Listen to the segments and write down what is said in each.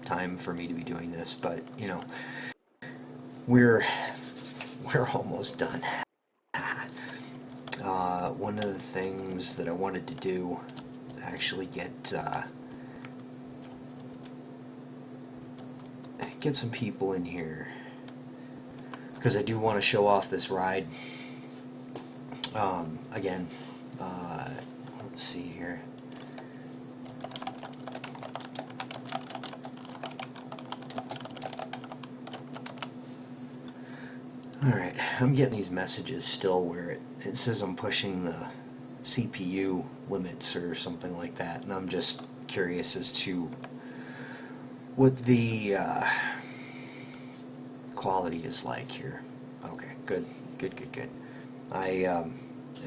time for me to be doing this, but you know, we're almost done. One of the things that I wanted to do, actually get some people in here, because I do want to show off this ride. Again, let's see here. Alright, I'm getting these messages still where it says I'm pushing the CPU limits or something like that, and I'm just curious as to what the quality is like here. Okay, good. I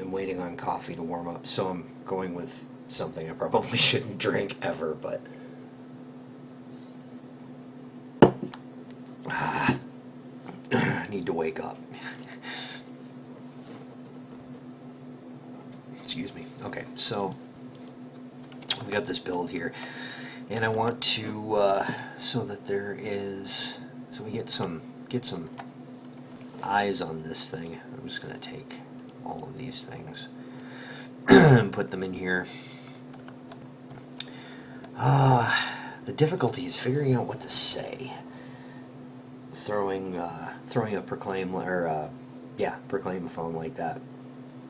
am waiting on coffee to warm up, so I'm going with something I probably shouldn't drink ever, but I need to wake up. Excuse me. Okay, so we got this build here, and I want to so that there is, so we get some eyes on this thing. I'm just going to take all of these things and put them in here. The difficulty is figuring out what to say. Throwing a proclaim or proclaim-a-phone like that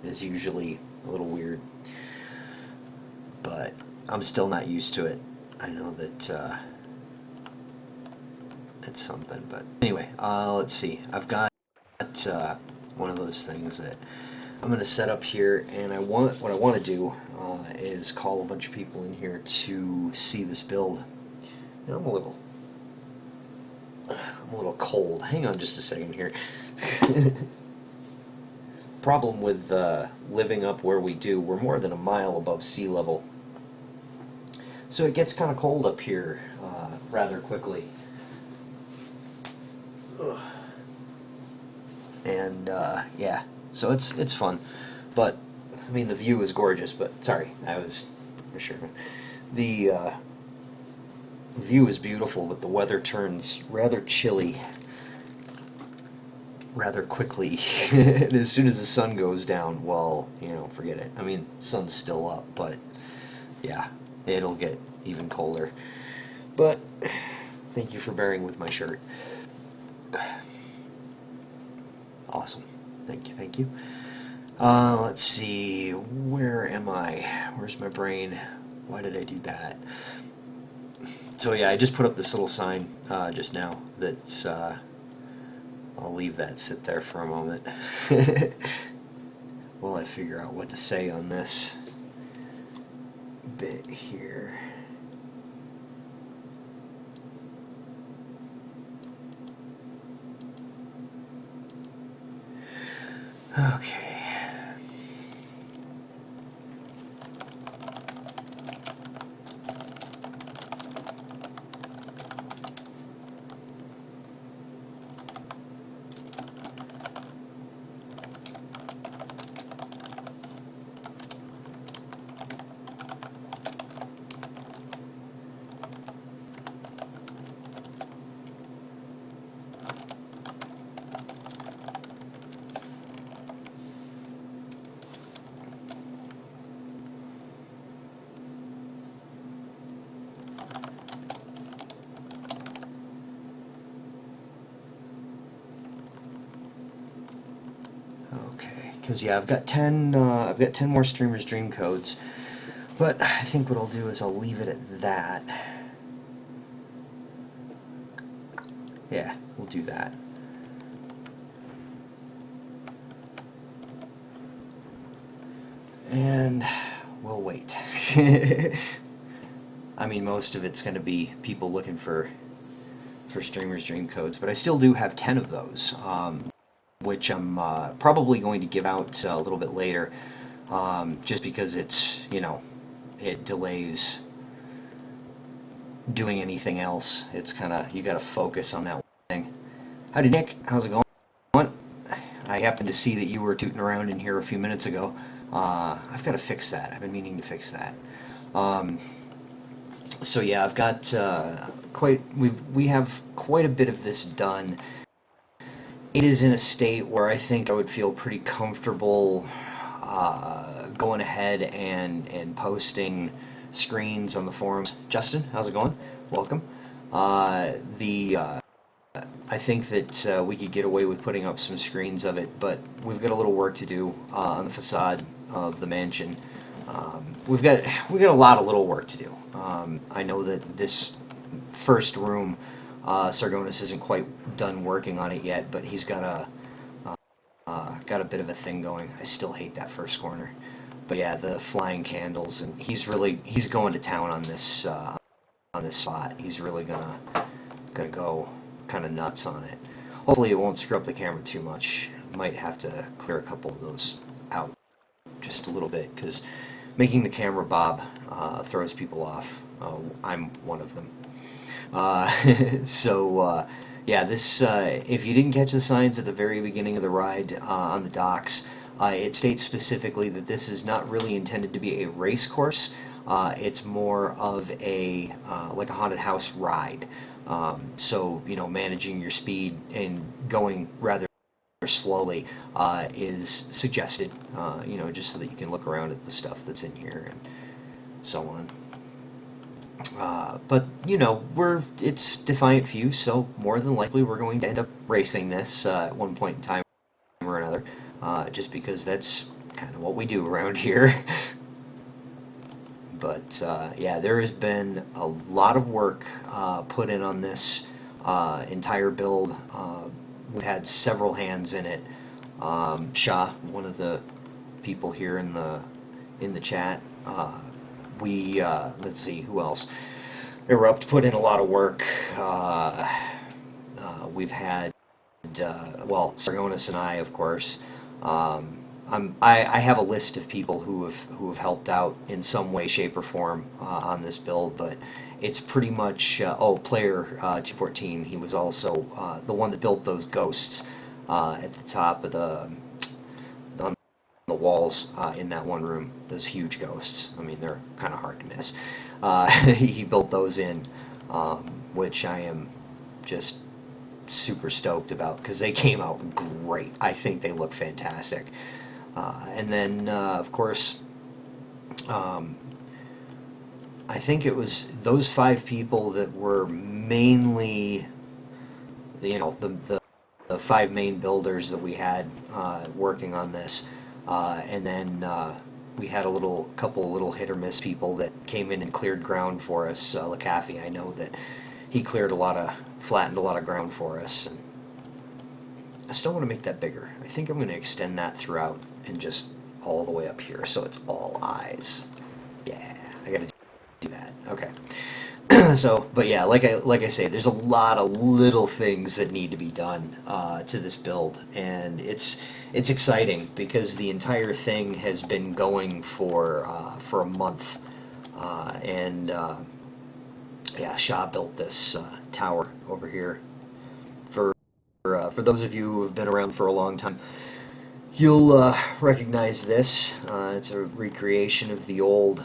is usually a little weird, but I'm still not used to it. I know that it's something, but anyway, let's see. I've got one of those things that I'm going to set up here, and what I want to do is call a bunch of people in here to see this build. And I'm a little cold. Hang on just a second here. Problem with living up where we do, we're more than a mile above sea level, so it gets kind of cold up here rather quickly. Ugh. And yeah, so it's fun, but I mean the view is gorgeous. But sorry, I was for sure. The view is beautiful, but the weather turns rather chilly rather quickly. And as soon as the sun goes down, well, you know, forget it. I mean, sun's still up, but yeah, it'll get even colder. But thank you for bearing with my shirt. Awesome. Thank you. Let's see, where am I? Where's my brain? Why did I do that? So yeah, I just put up this little sign just now that's I'll leave that sit there for a moment while I figure out what to say on this bit here. Okay. Because yeah, I've got 10 more Streamer's Dream codes, but I think what I'll do is I'll leave it at that. Yeah, we'll do that. And we'll wait. I mean, most of it's going to be people looking for Streamer's Dream codes, but I still do have 10 of those. Which I'm probably going to give out a little bit later, just because it's, you know, it delays doing anything else. It's kind of, you got to focus on that thing. Howdy Nick, how's it going? I happened to see that you were tooting around in here a few minutes ago. I've got to fix that. I've been meaning to fix that. So yeah, I've got we have quite a bit of this done. It is in a state where I think I would feel pretty comfortable going ahead and posting screens on the forums. Justin, how's it going? Welcome. The I think that we could get away with putting up some screens of it, but we've got a little work to do on the facade of the mansion. We've got a lot of little work to do. I know that this first room, Sargonis isn't quite done working on it yet, but he's got a bit of a thing going. I still hate that first corner, but yeah, the flying candles, and he's going to town on this spot. He's really gonna go kind of nuts on it. Hopefully, it won't screw up the camera too much. Might have to clear a couple of those out just a little bit because making the camera bob throws people off. I'm one of them. Yeah, this if you didn't catch the signs at the very beginning of the ride on the docks, it states specifically that this is not really intended to be a race course. It's more of a like a haunted house ride. So managing your speed and going rather slowly is suggested. Just so that you can look around at the stuff that's in here and so on. But it's Defiant Few, so more than likely we're going to end up racing this at one point in time or another, just because that's kind of what we do around here. But yeah, there has been a lot of work put in on this entire build. We've had several hands in it. Shah, one of the people here in the chat. We let's see who else. Erupt put in a lot of work. We've had Sargonis and I, of course. I have a list of people who have helped out in some way, shape, or form on this build, but it's pretty much player 214. He was also the one that built those ghosts at the top of on the walls in that one room. Those huge ghosts. I mean, they're kind of hard to miss. He built those in, which I am just super stoked about because they came out great. I think they look fantastic. And then, of course, I think it was those 5 people that were mainly, the 5 main builders that we had working on this. And then we had a couple little hit or miss people that came in and cleared ground for us. Lakafi, I know that he flattened a lot of ground for us. And I still want to make that bigger. I think I'm going to extend that throughout and just all the way up here so it's all eyes. Yeah, I got to do that. Okay. But yeah, like I say, there's a lot of little things that need to be done to this build, and it's exciting because the entire thing has been going for a month, and yeah, Shah built this tower over here. For those of you who have been around for a long time, you'll recognize this. It's a recreation of the old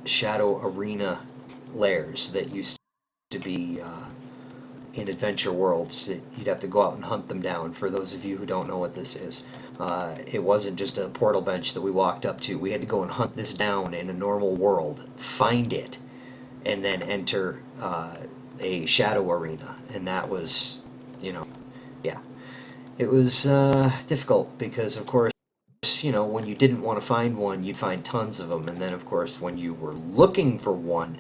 Shadow Arena lairs that used to be in Adventure Worlds. You'd have to go out and hunt them down. For those of you who don't know what this is, it wasn't just a portal bench that we walked up to. We had to go and hunt this down in a normal world, find it, and then enter a Shadow Arena. And that was, yeah, it was difficult because, of course, when you didn't want to find one, you'd find tons of them. And then, of course, when you were looking for one,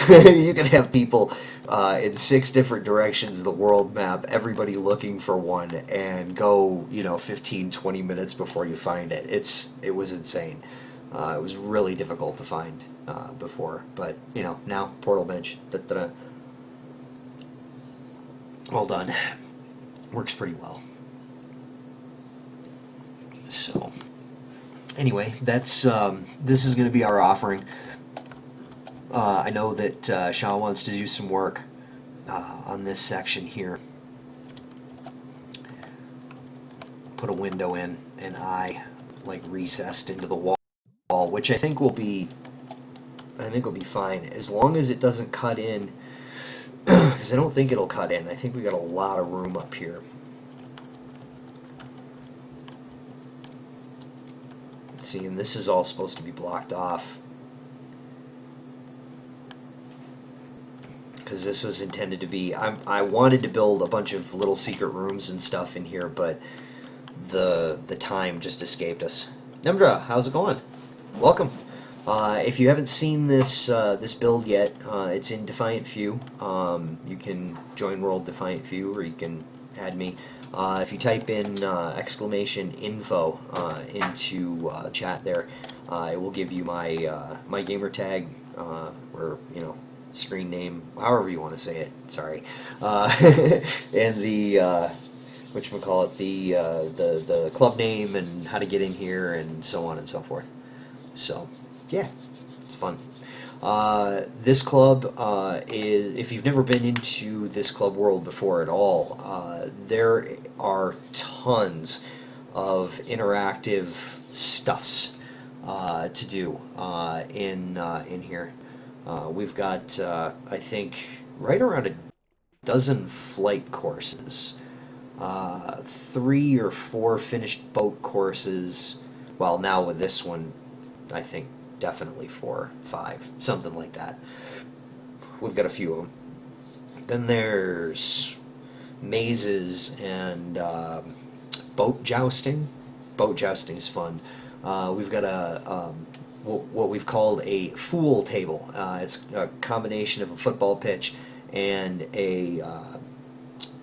you can have people in 6 different directions of the world map, everybody looking for one, and go 15-20 minutes before you find it. It was insane. It was really difficult to find before, but now portal bench, all done. Works pretty well. So anyway, that's this is going to be our offering. I know that Shah wants to do some work on this section here. Put a window in, and recessed into the wall, which I think will be I think it'll be fine as long as it doesn't cut in, because I don't think it'll cut in. I think we got a lot of room up here. Let's see, and this is all supposed to be blocked off, because this was intended to be, I wanted to build a bunch of little secret rooms and stuff in here, but the time just escaped us. Nemdra, how's it going? Welcome. If you haven't seen this this build yet, it's in Defiant Few. You can join World Defiant Few, or you can add me. If you type in exclamation info into chat there, it will give you my my gamer tag, or screen name, however you want to say it. Sorry, and the whatchamacallit, the club name and how to get in here and so on and so forth. So yeah, it's fun. This club is, if you've never been into this club world before at all, there are tons of interactive stuffs to do in here. We've got, I think, right around a dozen flight courses, 3 or 4 finished boat courses. Well, now with this one, I think definitely 4, 5, something like that. We've got a few of them. Then there's mazes and boat jousting. Boat jousting is fun. We've got a what we've called a fool table. It's a combination of a football pitch and a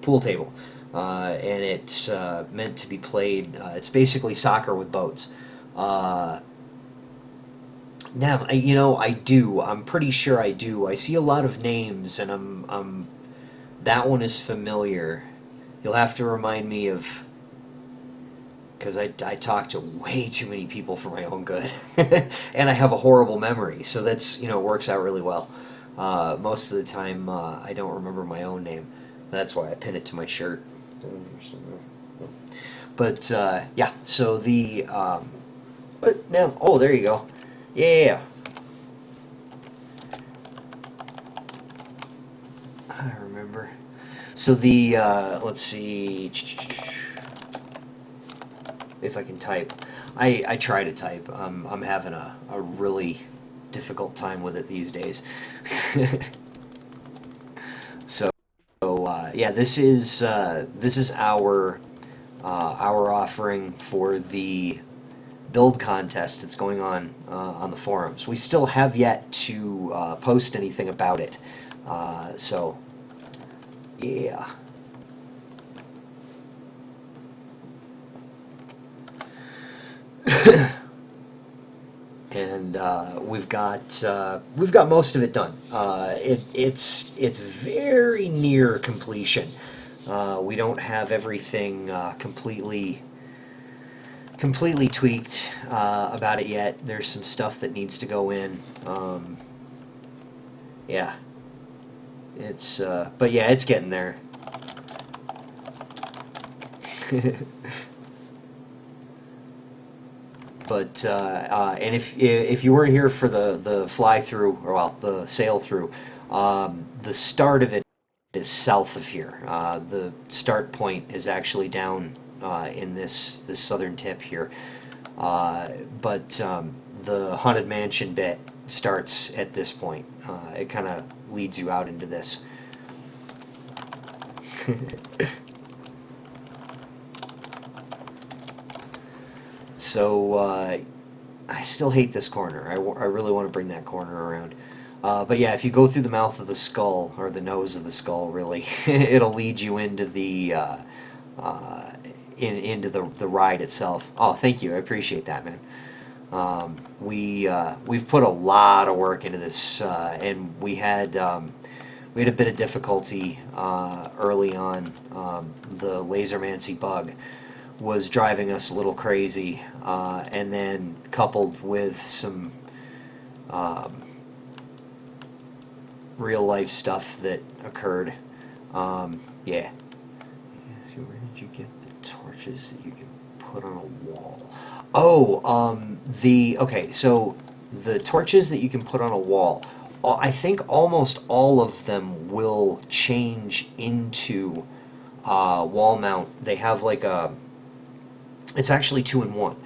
pool table, and it's meant to be played. It's basically soccer with boats. Now, I do. I'm pretty sure I do. I see a lot of names, and I'm that one is familiar. You'll have to remind me of, because I talk to way too many people for my own good, and I have a horrible memory, so that's works out really well. Most of the time, I don't remember my own name. That's why I pin it to my shirt. But yeah, so the what now? Oh, there you go. Yeah, I remember. So the let's see if I can type. I try to type. I'm having a really difficult time with it these days. So yeah, this is our offering for the build contest that's going on the forums. We still have yet to post anything about it. So yeah. And we've got most of it done. It's very near completion. We don't have everything completely tweaked about it yet. There's some stuff that needs to go in. Yeah, it's but yeah, it's getting there. But and if you weren't here for the fly through, or well, the sail through, the start of it is south of here. The start point is actually down in this southern tip here, but the haunted mansion bit starts at this point. It kind of leads you out into this. So I still hate this corner. I really want to bring that corner around. But yeah, if you go through the mouth of the skull, or the nose of the skull, really, it'll lead you into the into the ride itself. Oh, thank you. I appreciate that, man. We've put a lot of work into this, and we had a bit of difficulty early on. The lasermancy bug was driving us a little crazy, and then coupled with some real life stuff that occurred. Yeah. So where did you get the torches that you can put on a wall? Oh, okay, so the torches that you can put on a wall, I think almost all of them will change into wall mount. They have like a, it's actually 2-in-1.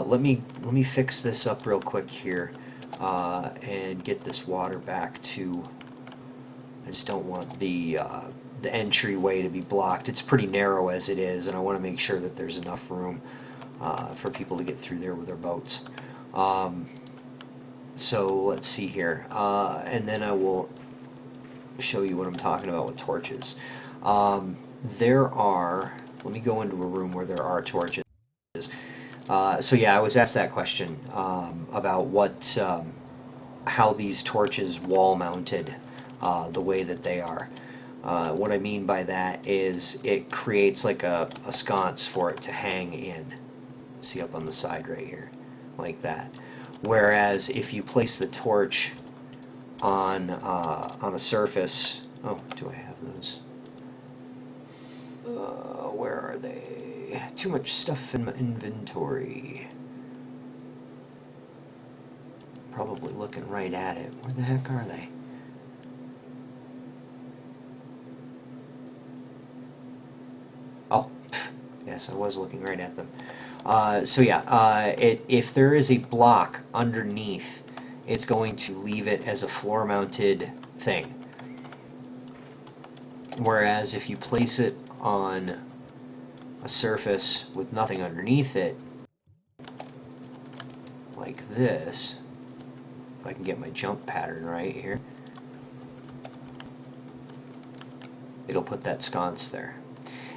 Let me fix this up real quick here and get this water back to. I just don't want the entryway to be blocked. It's pretty narrow as it is, and I want to make sure that there's enough room for people to get through there with their boats. So let's see here, and then I will show you what I'm talking about with torches. There are, let me go into a room where there are torches. So yeah, I was asked that question about what, how these torches wall mounted the way that they are. What I mean by that is it creates like a sconce for it to hang in. See up on the side right here, like that. Whereas if you place the torch on a surface, oh, do I have those? Where are they? Too much stuff in my inventory. Probably looking right at it. Where the heck are they? Oh, yes, I was looking right at them. So yeah, if there is a block underneath, it's going to leave it as a floor-mounted thing. Whereas if you place it on a surface with nothing underneath it, like this, if I can get my jump pattern right here, it'll put that sconce there.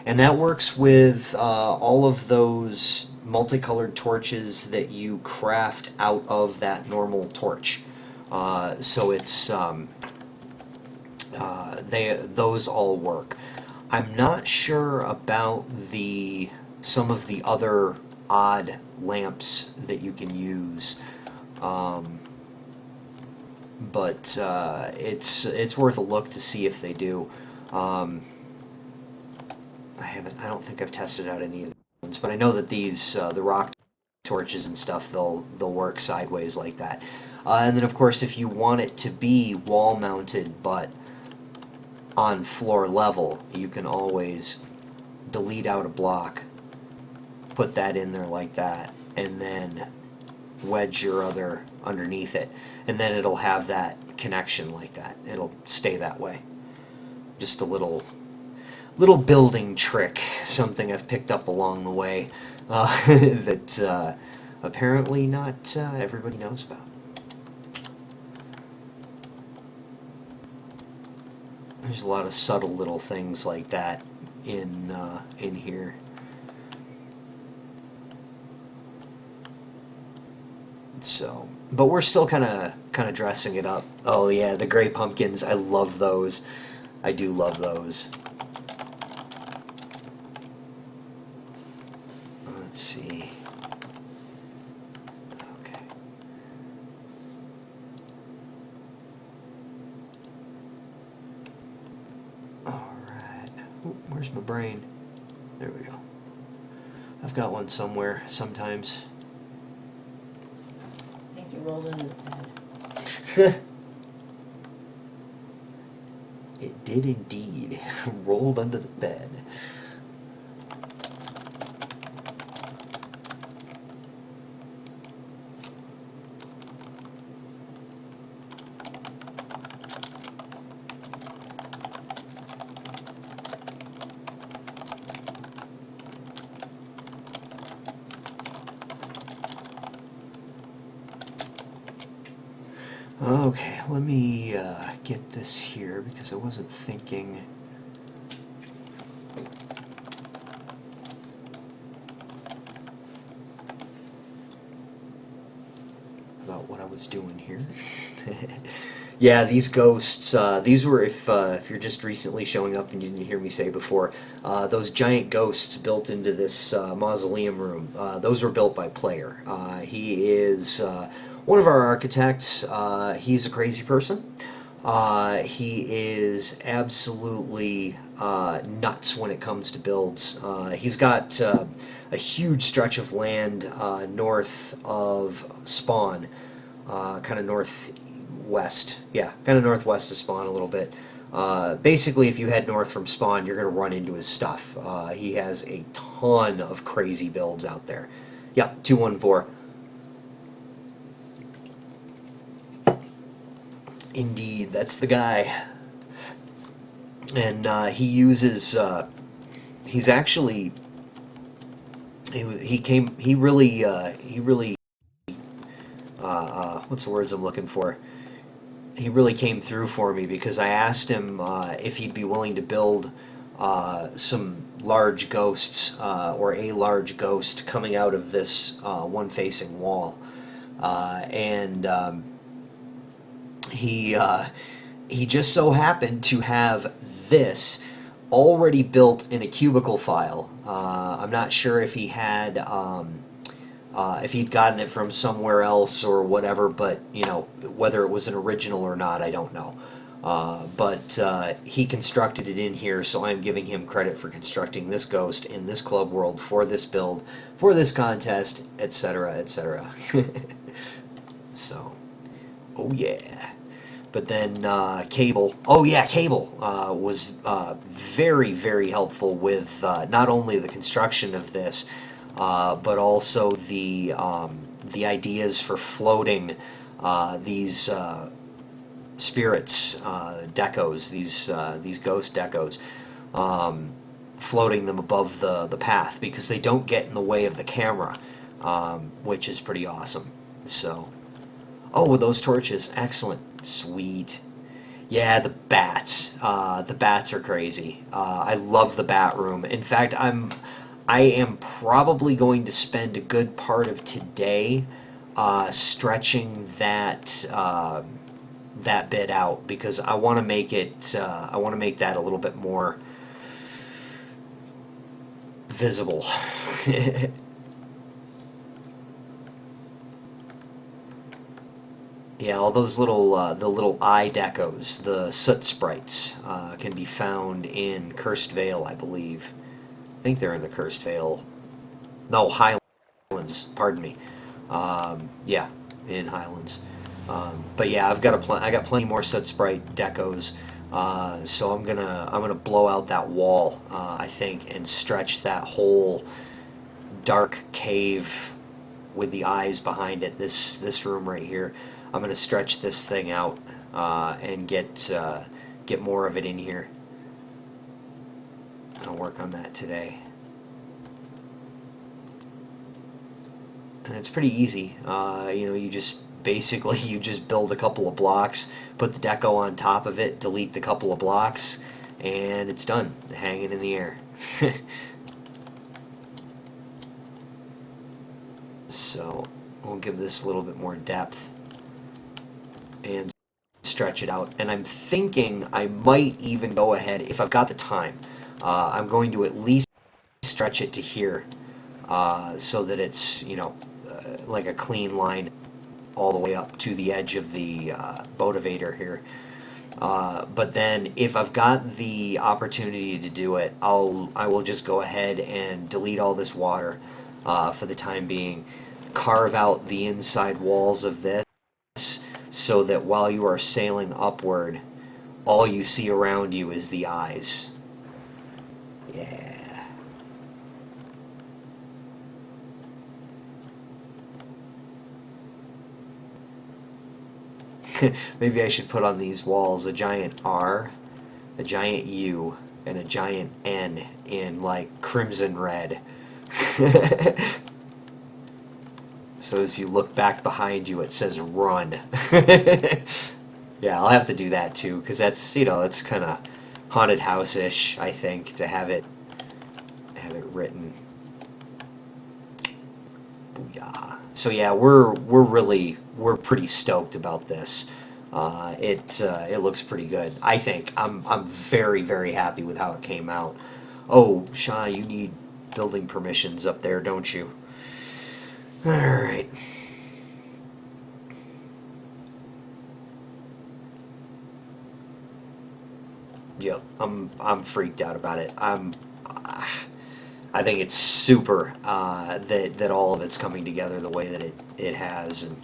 And that works with all of those multicolored torches that you craft out of that normal torch. So it's those all work. I'm not sure about some of the other odd lamps that you can use, but it's worth a look to see if they do. I don't think I've tested out any of the ones, but I know that these the rock torches and stuff, they'll work sideways like that. And then of course, if you want it to be wall mounted but on floor level, you can always delete out a block, put that in there like that, and then wedge your other underneath it, and then it'll have that connection like that. It'll stay that way. Just a little building trick, something I've picked up along the way that apparently not everybody knows about. There's a lot of subtle little things like that in here. So, but we're still kind of dressing it up. Oh yeah, the gray pumpkins, I love those. I do love those. Let's see. Okay. Alright. Where's my brain? There we go. I've got one somewhere, sometimes. I think you rolled into the bed. It did indeed. Rolled under the bed. Okay, let me get this here because I wasn't thinking. About what I was doing here. Yeah, these ghosts, these were, if you're just recently showing up and you didn't hear me say before, those giant ghosts built into this mausoleum room, those were built by Player. He is one of our architects. He's a crazy person. He is absolutely nuts when it comes to builds. He's got a huge stretch of land north of Spawn kind of northwest. Yeah, kind of northwest of spawn a little bit. Basically, if you head north from spawn, you're going to run into his stuff. He has a ton of crazy builds out there. Yep, 214. Indeed, that's the guy. And he uses. He's actually. He really. What's the words I'm looking for? He really came through for me because I asked him if he'd be willing to build some large ghosts or a large ghost coming out of this one facing wall. And he just so happened to have this already built in a cubicle file. I'm not sure if he had if he'd gotten it from somewhere else or whatever, but you know whether it was an original or not, I don't know. But he constructed it in here, so I'm giving him credit for constructing this ghost in this club world for this build, for this contest, etc., etc. So, oh yeah. But then Cable, oh yeah, Cable was very, very helpful with not only the construction of this, but also the ideas for floating these spirits, decos, these ghost decos, floating them above the path because they don't get in the way of the camera, which is pretty awesome. So. Oh, with those torches. Excellent. Sweet. Yeah, the bats. The bats are crazy. I love the bat room. In fact, I am probably going to spend a good part of today stretching that bit out because I want to make it. I want to make that a little bit more visible. Yeah, all those little the little eye decos, the soot sprites, can be found in Cursed Vale, I believe. I think they're in the Cursed Vale. No, Highlands. Pardon me. Yeah, in Highlands. But yeah, I got plenty more soot sprite decos. So I'm gonna blow out that wall, I think, and stretch that whole dark cave with the eyes behind it. This room right here. I'm gonna stretch this thing out and get more of it in here. I'll work on that today. And it's pretty easy. You know, you just basically you just build a couple of blocks, put the deco on top of it, delete the couple of blocks, and it's done, hanging in the air. So we'll give this a little bit more depth and stretch it out. And I'm thinking I might even go ahead, if I've got the time, I'm going to at least stretch it to here so that it's, you know, like a clean line all the way up to the edge of the motivator here. But then if I've got the opportunity to do it, I will just go ahead and delete all this water for the time being, carve out the inside walls of this so that while you are sailing upward, all you see around you is the eyes. Yeah. Maybe I should put on these walls a giant R, a giant U, and a giant N in like crimson red. So as you look back behind you, it says run. Yeah, I'll have to do that too, because that's, you know, that's kind of haunted house-ish, I think, to have it written. Booyah. So yeah, we're pretty stoked about this. It looks pretty good. I think I'm very, very happy with how it came out. Oh, Shaw, you need building permissions up there, don't you? All right. Yep, I'm freaked out about it. I think it's super that all of it's coming together the way that it has, and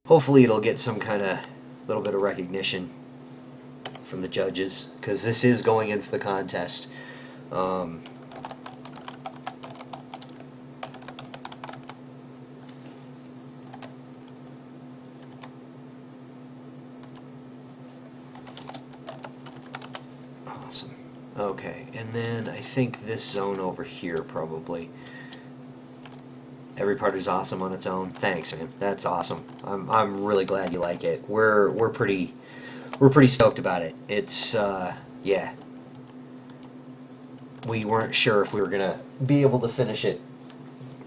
hopefully it'll get some kind of little bit of recognition from the judges, because this is going in for the contest. Um, awesome. Okay, and then I think this zone over here probably. Every part is awesome on its own. Thanks, man. That's awesome. I'm really glad you like it. We're pretty stoked about it. It's yeah. We weren't sure if we were gonna be able to finish it.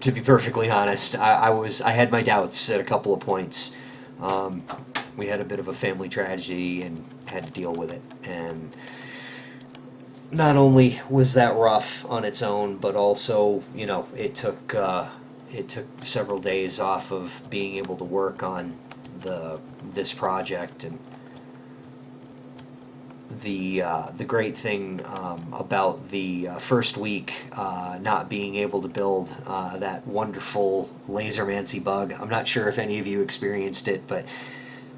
To be perfectly honest, I had my doubts at a couple of points. Um, we had a bit of a family tragedy and had to deal with it. And not only was that rough on its own, but also, it took several days off of being able to work on this project. And the great thing about the first week not being able to build that wonderful lasermancy bug. I'm not sure if any of you experienced it, but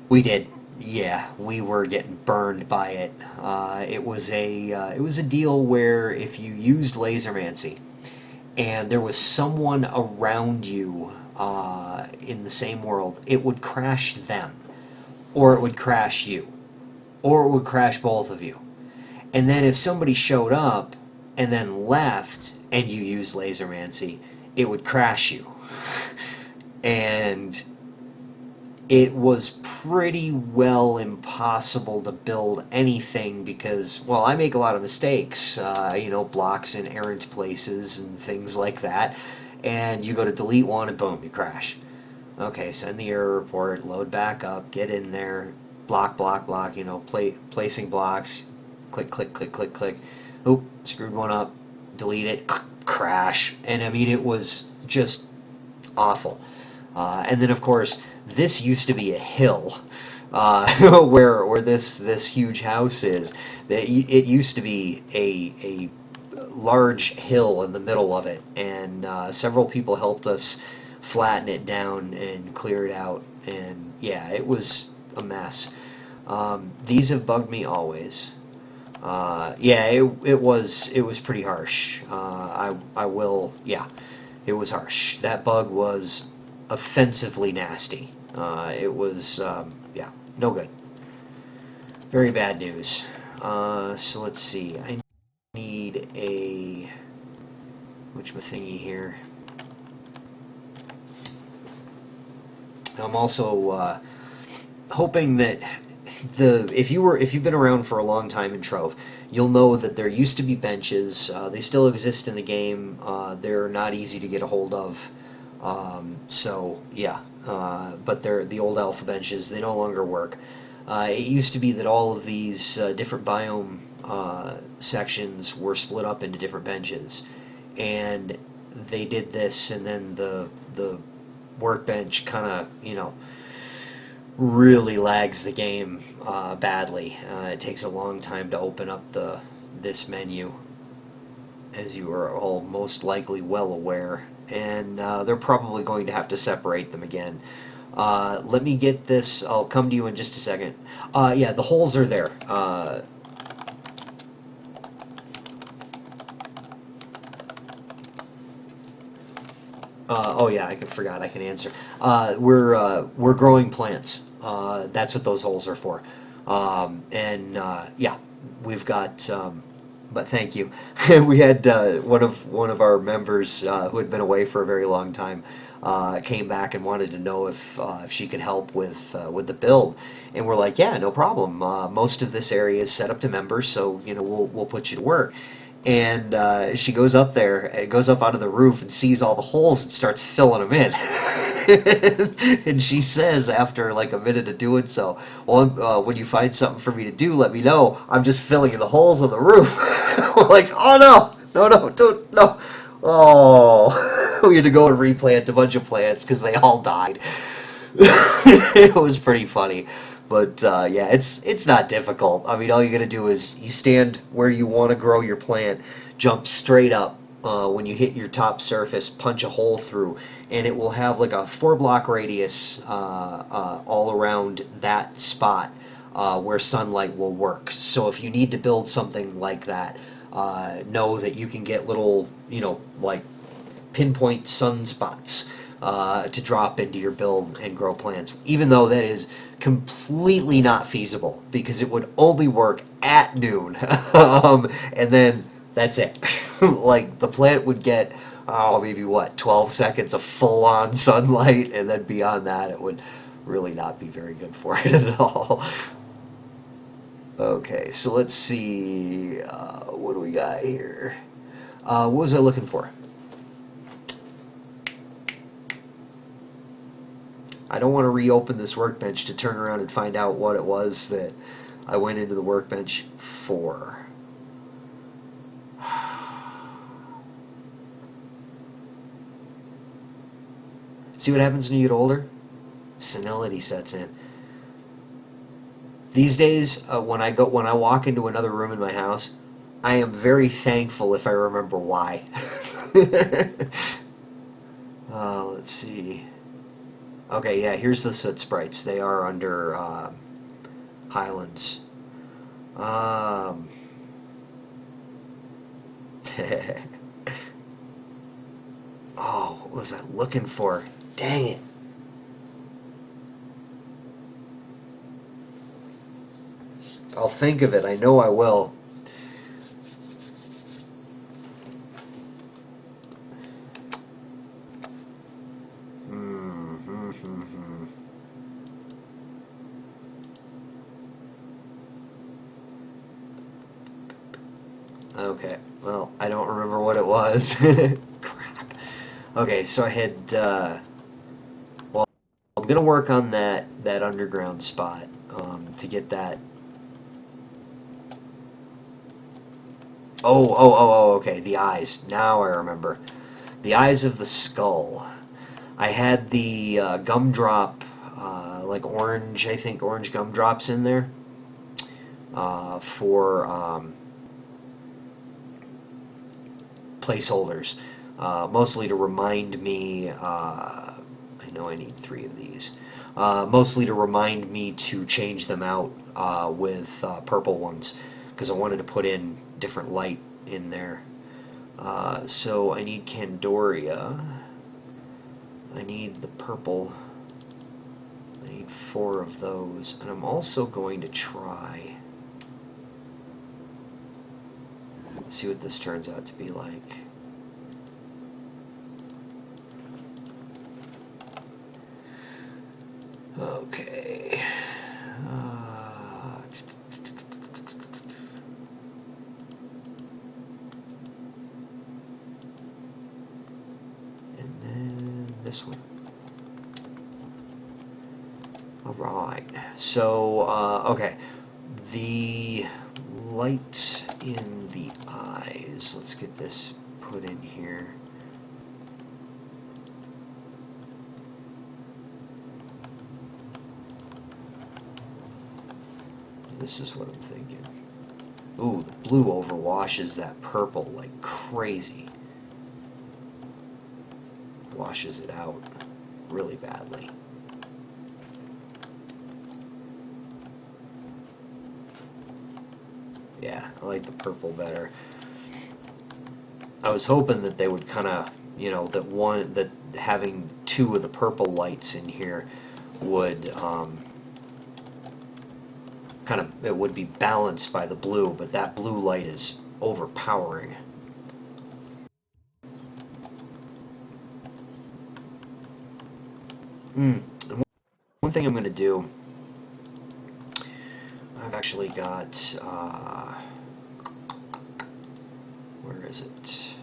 we did. Yeah, we were getting burned by it. It was a deal where if you used lasermancy and there was someone around you in the same world, it would crash them, or it would crash you, or it would crash both of you. And then if somebody showed up and then left and you used lasermancy, it would crash you. And it was pretty well impossible to build anything because, well, I make a lot of mistakes, blocks in errant places and things like that. And you go to delete one and boom, you crash. Okay, send the error report, load back up, get in there, block, placing blocks, click, click, click, click, click. Oop, screwed one up, delete it, crash. And I mean, it was just awful. And then, of course, this used to be a hill where this huge house is. It used to be a large hill in the middle of it, and several people helped us flatten it down and clear it out. And yeah, it was a mess. These have bugged me always. Yeah, it was pretty harsh. I will, yeah, it was harsh. That bug was offensively nasty. It was yeah, no good. Very bad news. So let's see. I need a which thingy here. I'm also hoping that if you've been around for a long time in Trove, you'll know that there used to be benches. They still exist in the game. They're not easy to get a hold of. So yeah, but they're the old alpha benches. They no longer work. It used to be that all of these different biome sections were split up into different benches, and they did this, and then the workbench kind of really lags the game badly. It takes a long time to open up this menu, as you are all most likely well aware, and they're probably going to have to separate them again. Let me get this. I'll come to you in just a second. Yeah, the holes are there. Oh yeah, I forgot. I can answer. We're growing plants. That's what those holes are for. And yeah, we've got. But thank you. We had one of our members who had been away for a very long time came back and wanted to know if she could help with the build, and we're like, yeah, no problem. Most of this area is set up to members, so we'll put you to work. And she goes up there, goes up onto the roof, and sees all the holes and starts filling them in. And she says, after like a minute of doing so, well, when you find something for me to do, let me know. I'm just filling in the holes on the roof. We're like, oh no, don't, no. Oh, we had to go and replant a bunch of plants because they all died. It was pretty funny. But yeah, it's not difficult. I mean, all you got to do is you stand where you want to grow your plant, jump straight up when you hit your top surface, punch a hole through, and it will have like a 4 block radius all around that spot where sunlight will work. So if you need to build something like that, know that you can get little, like pinpoint sunspots to drop into your build and grow plants, even though that is completely not feasible because it would only work at noon. And then that's it. Like the plant would get, maybe what, 12 seconds of full on sunlight, and then beyond that, it would really not be very good for it at all. Okay, so let's see. What do we got here? What was I looking for? I don't want to reopen this workbench to turn around and find out what it was that I went into the workbench for. See what happens when you get older? Senility sets in. These days, when I walk into another room in my house, I am very thankful if I remember why. Let's see. Okay, yeah, here's the soot sprites. They are under Highlands. Oh, what was I looking for? Dang it. I'll think of it. I know I will. Okay, well, I don't remember what it was. Crap. Okay, so I had, well, I'm going to work on that underground spot to get that. Okay, the eyes. Now I remember. The eyes of the skull. I had the gumdrop, like orange, I think orange gumdrops in there for placeholders, mostly to remind me, I know I need 3 of these, mostly to remind me to change them out with purple ones, because I wanted to put in different light in there. So I need Candoria, I need the purple, I need 4 of those, and I'm also going to try see what this turns out to be like. Okay. And then this one. Alright. So, okay. The light in the eyes. Let's get this put in here. This is what I'm thinking. Ooh, the blue overwashes that purple like crazy. Washes it out really badly. Yeah, I like the purple better. I was hoping that they would kind of, that having 2 of the purple lights in here would it would be balanced by the blue, but that blue light is overpowering. And one thing I'm going to do, I've actually got, where is it?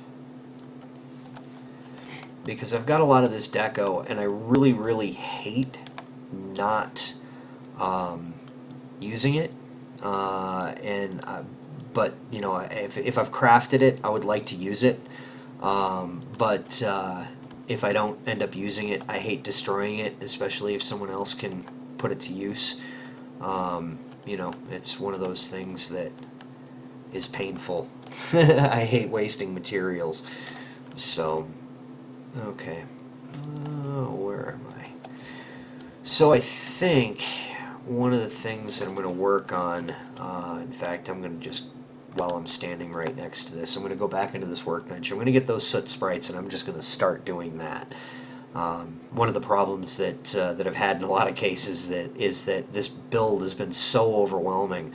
Because I've got a lot of this deco, and I really, really hate not using it. But if I've crafted it, I would like to use it. But if I don't end up using it, I hate destroying it, especially if someone else can put it to use. It's one of those things that is painful. I hate wasting materials. So, okay. Where am I? So I think one of the things that I'm going to work on, in fact, I'm going to just, while I'm standing right next to this, I'm going to go back into this workbench. I'm going to get those soot sprites, and I'm just going to start doing that. One of the problems that I've had in a lot of cases is that this build has been so overwhelming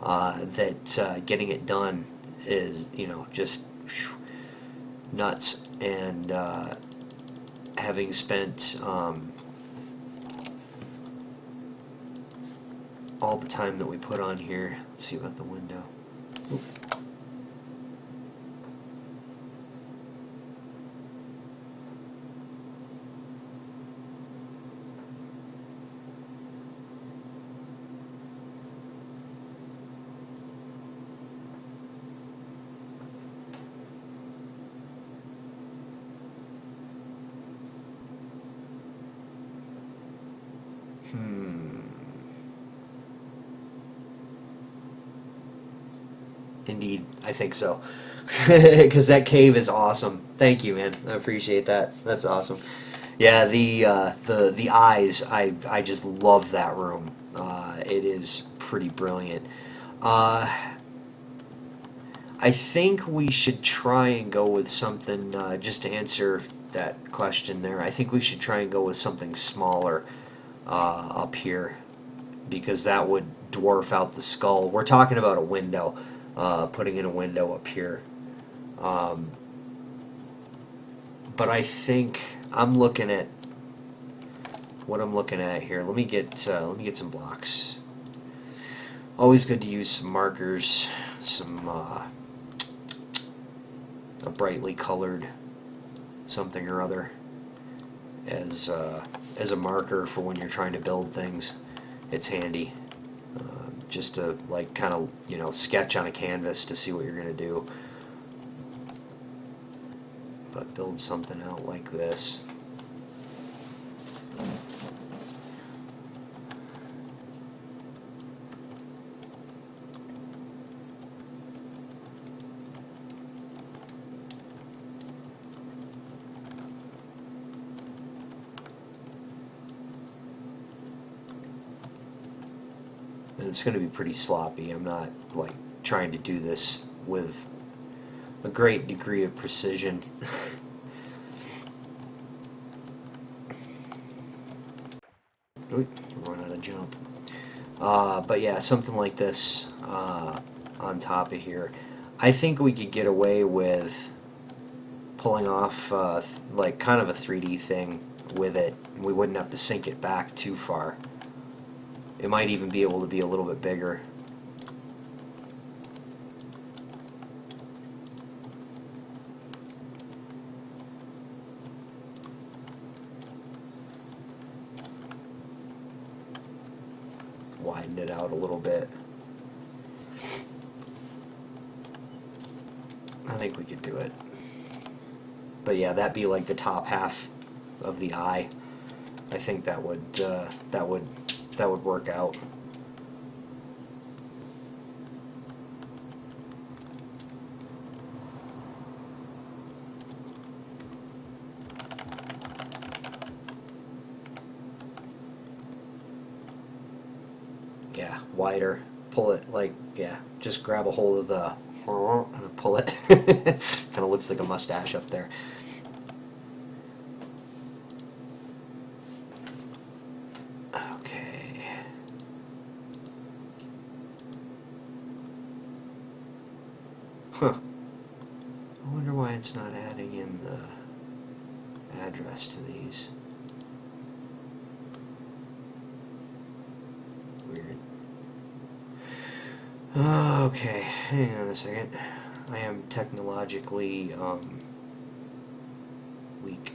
that getting it done is, just nuts. And having spent all the time that we put on here, let's see about the window. Oop. Indeed, I think so. Because that cave is awesome. Thank you, man. I appreciate that. That's awesome. Yeah, the eyes. I just love that room. It is pretty brilliant. I think we should try and go with something. Just to answer that question there, I think we should try and go with something smaller up here, because that would dwarf out the skull. We're talking about a window. Putting in a window up here. But I think I'm looking at what I'm looking at here. Let me get some blocks. Always good to use some markers, some a brightly colored something or other as a marker for when you're trying to build things. It's handy. Just to kind of sketch on a canvas to see what you're going to do. But build something out like this. And it's going to be pretty sloppy. I'm not trying to do this with a great degree of precision. Oop, run out of jump. But yeah, something like this on top of here. I think we could get away with pulling off kind of a 3D thing with it. We wouldn't have to sink it back too far. It might even be able to be a little bit bigger. Widen it out a little bit. I think we could do it. But yeah, that'd be like the top half of the eye. I think that would work out. Yeah, wider. Pull it just grab a hold of the and pull it. Kind of looks like a mustache up there. Okay. Huh. I wonder why it's not adding in the address to these. Weird. Okay, hang on a second. I am technologically weak.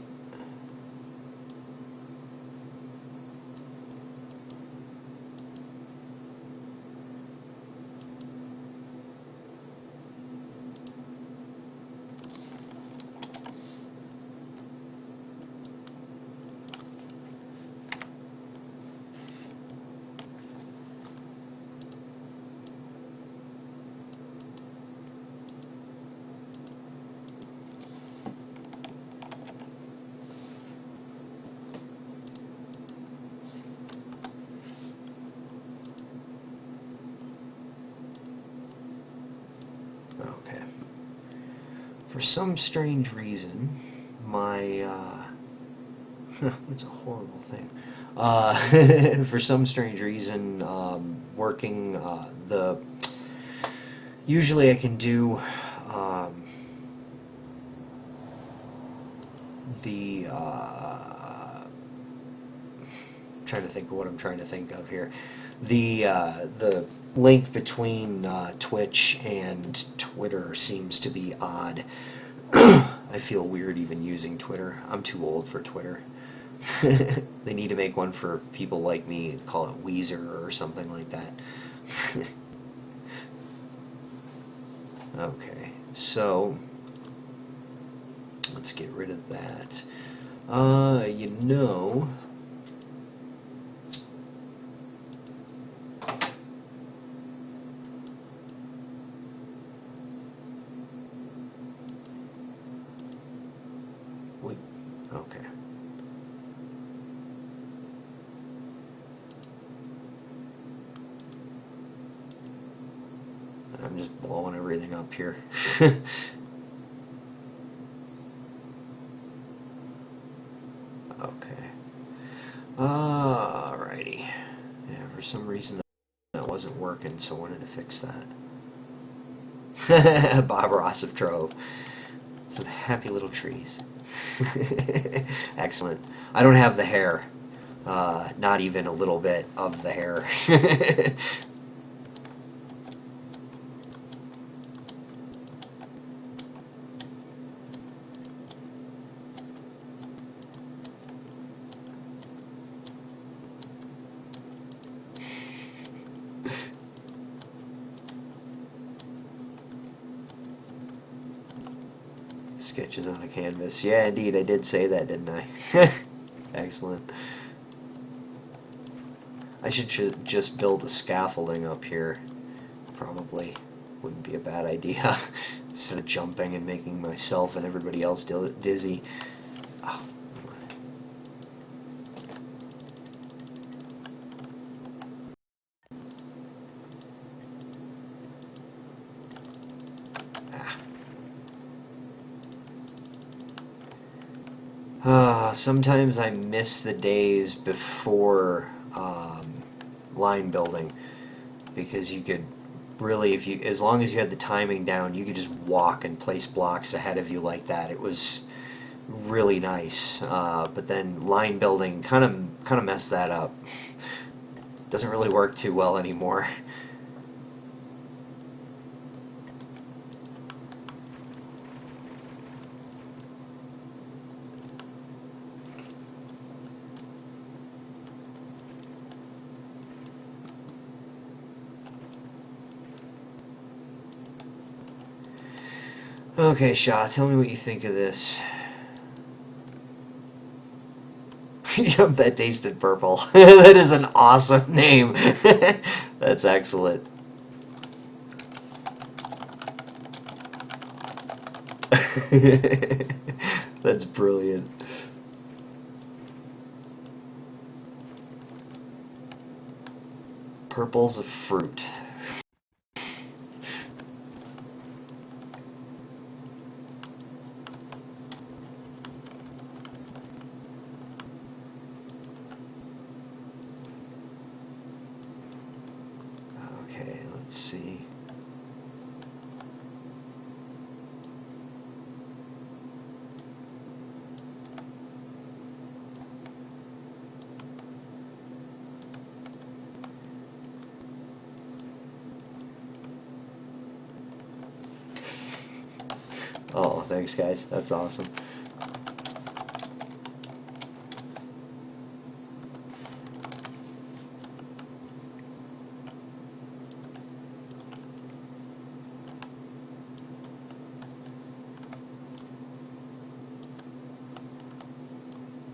Okay. For some strange reason, my that's a horrible thing. For some strange reason, working the usually I can do um, the trying to think of what I'm trying to think of here. The link between Twitch and Twitter seems to be odd. I feel weird even using Twitter. I'm too old for Twitter. They need to make one for people like me, call it Weezer or something like that. Okay, so let's get rid of that. You know, we, okay. I'm just blowing everything up here. Okay. Alrighty. Yeah, for some reason that wasn't working, so I wanted to fix that. Bob Ross of Trove. Some happy little trees. Excellent. I don't have the hair. Not even a little bit of the hair. Sketches on a canvas. Yeah, indeed, I did say that, didn't I? Excellent. I should just build a scaffolding up here. Probably wouldn't be a bad idea. Instead of jumping and making myself and everybody else dizzy. Oh, sometimes I miss the days before line building, because you could really, if you, as long as you had the timing down, you could just walk and place blocks ahead of you like that. It was really nice. But then line building kind of messed that up. Doesn't really work too well anymore. Okay, Shaw, tell me what you think of this. Yep, that tasted purple. That is an awesome name. That's excellent. That's brilliant. Purple's a fruit. Okay, let's see. Oh, thanks, guys. That's awesome.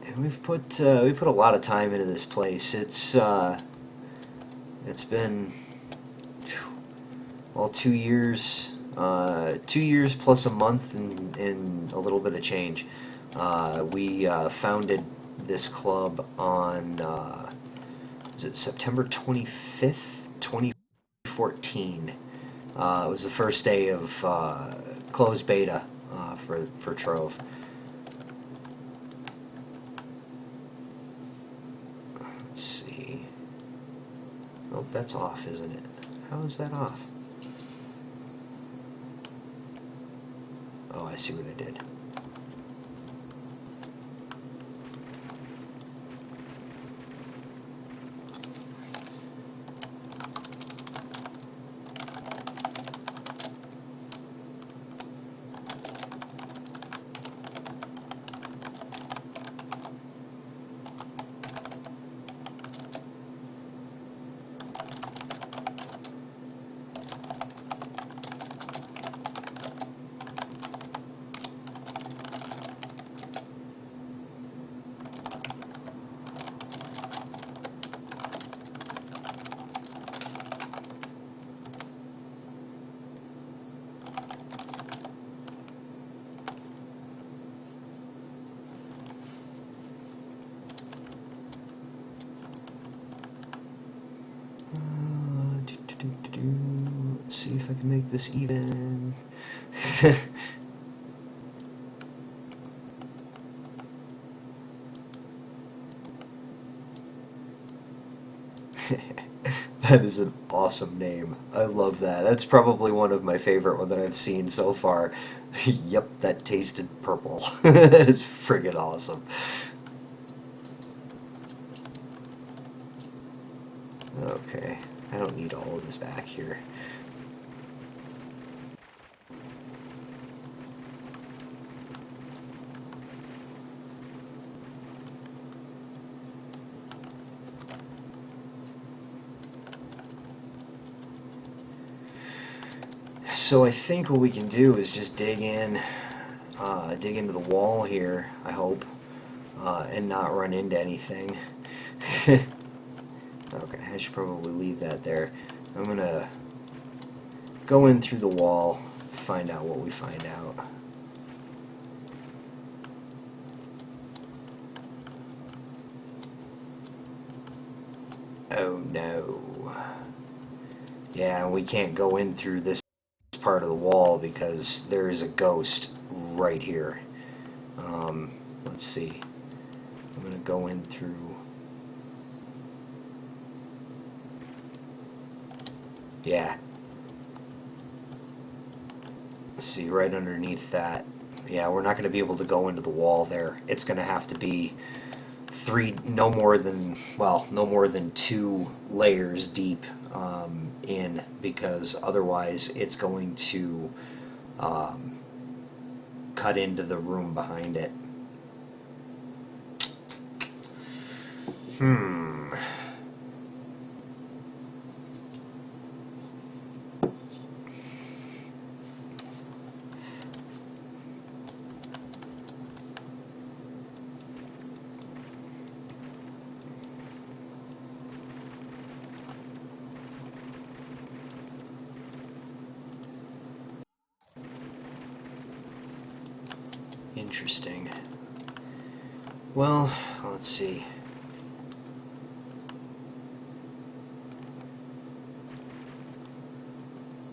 And we put a lot of time into this place. It's been, well, 2 years. 2 years plus a month and a little bit of change. We founded this club on, is it September 25th, 2014? It was the first day of closed beta for Trove. Let's see. Oh, that's off, isn't it? How is that off? Oh, I see what I did. Let's see if I can make this even. That is an awesome name. I love that. That's probably one of my favorite one that I've seen so far. Yep, that tasted purple. That is friggin' awesome. Okay, I don't need all of this back here. So I think what we can do is just dig into the wall here, I hope, and not run into anything. Okay, I should probably leave that there. I'm gonna go in through the wall, find out what we find out. Oh no. Yeah, we can't go in through this part of the wall because there is a ghost right here. Let's see. I'm gonna go in through. Yeah. Let's see, right underneath that. Yeah, we're not going to be able to go into the wall there. It's going to have to be no more than 2 layers deep in, because otherwise it's going to cut into the room behind it. Interesting. Well, let's see.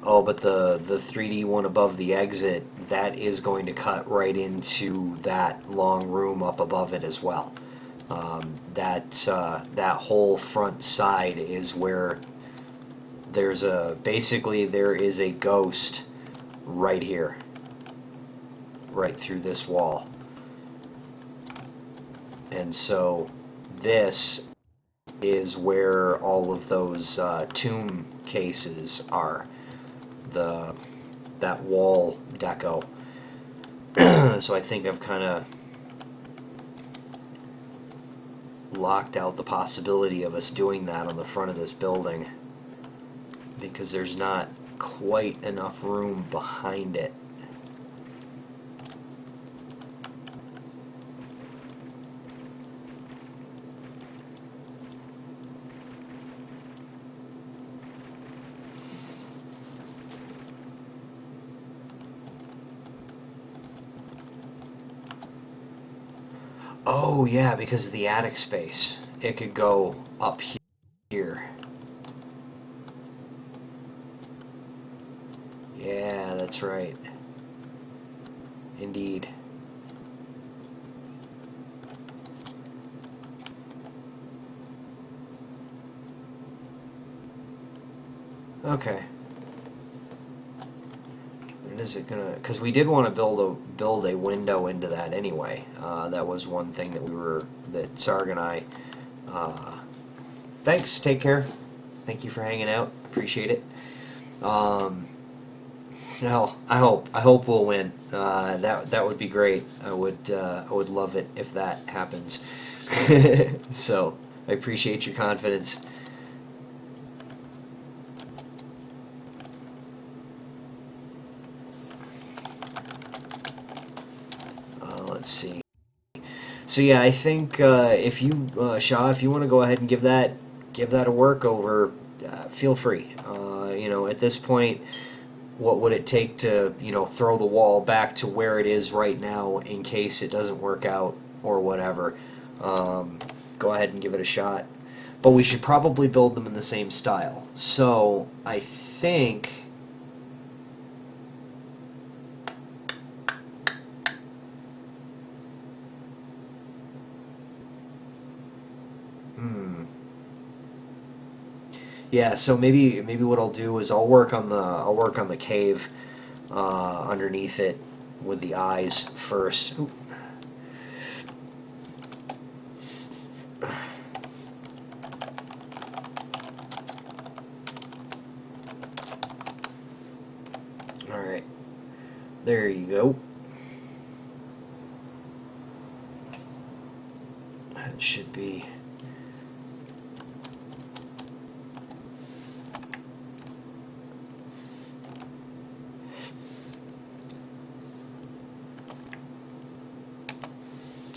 Oh, but the 3D one above the exit, that is going to cut right into that long room up above it as well. That whole front side is where there is a ghost right here, right through this wall. And so this is where all of those tomb cases are. That wall deco. So I think I've kind of locked out the possibility of us doing that on the front of this building, because there's not quite enough room behind it. Oh yeah, because of the attic space. It could go up here. that's right. Indeed. Okay. And is it gonna? Because we did want to build a window into that anyway. That was one thing that Sarg and I. Thanks. Take care. Thank you for hanging out. Appreciate it. Hell, I hope we'll win. That would be great. I would love it if that happens. So I appreciate your confidence. Let's see. So yeah, I think if you Shaw, if you want to go ahead and give that a work over, feel free. At this point, what would it take to throw the wall back to where it is right now in case it doesn't work out or whatever? Go ahead and give it a shot. But we should probably build them in the same style. So I think. Yeah, so maybe what I'll do is I'll work on the cave underneath it with the eyes first. Oop. All right, there you go. That should be.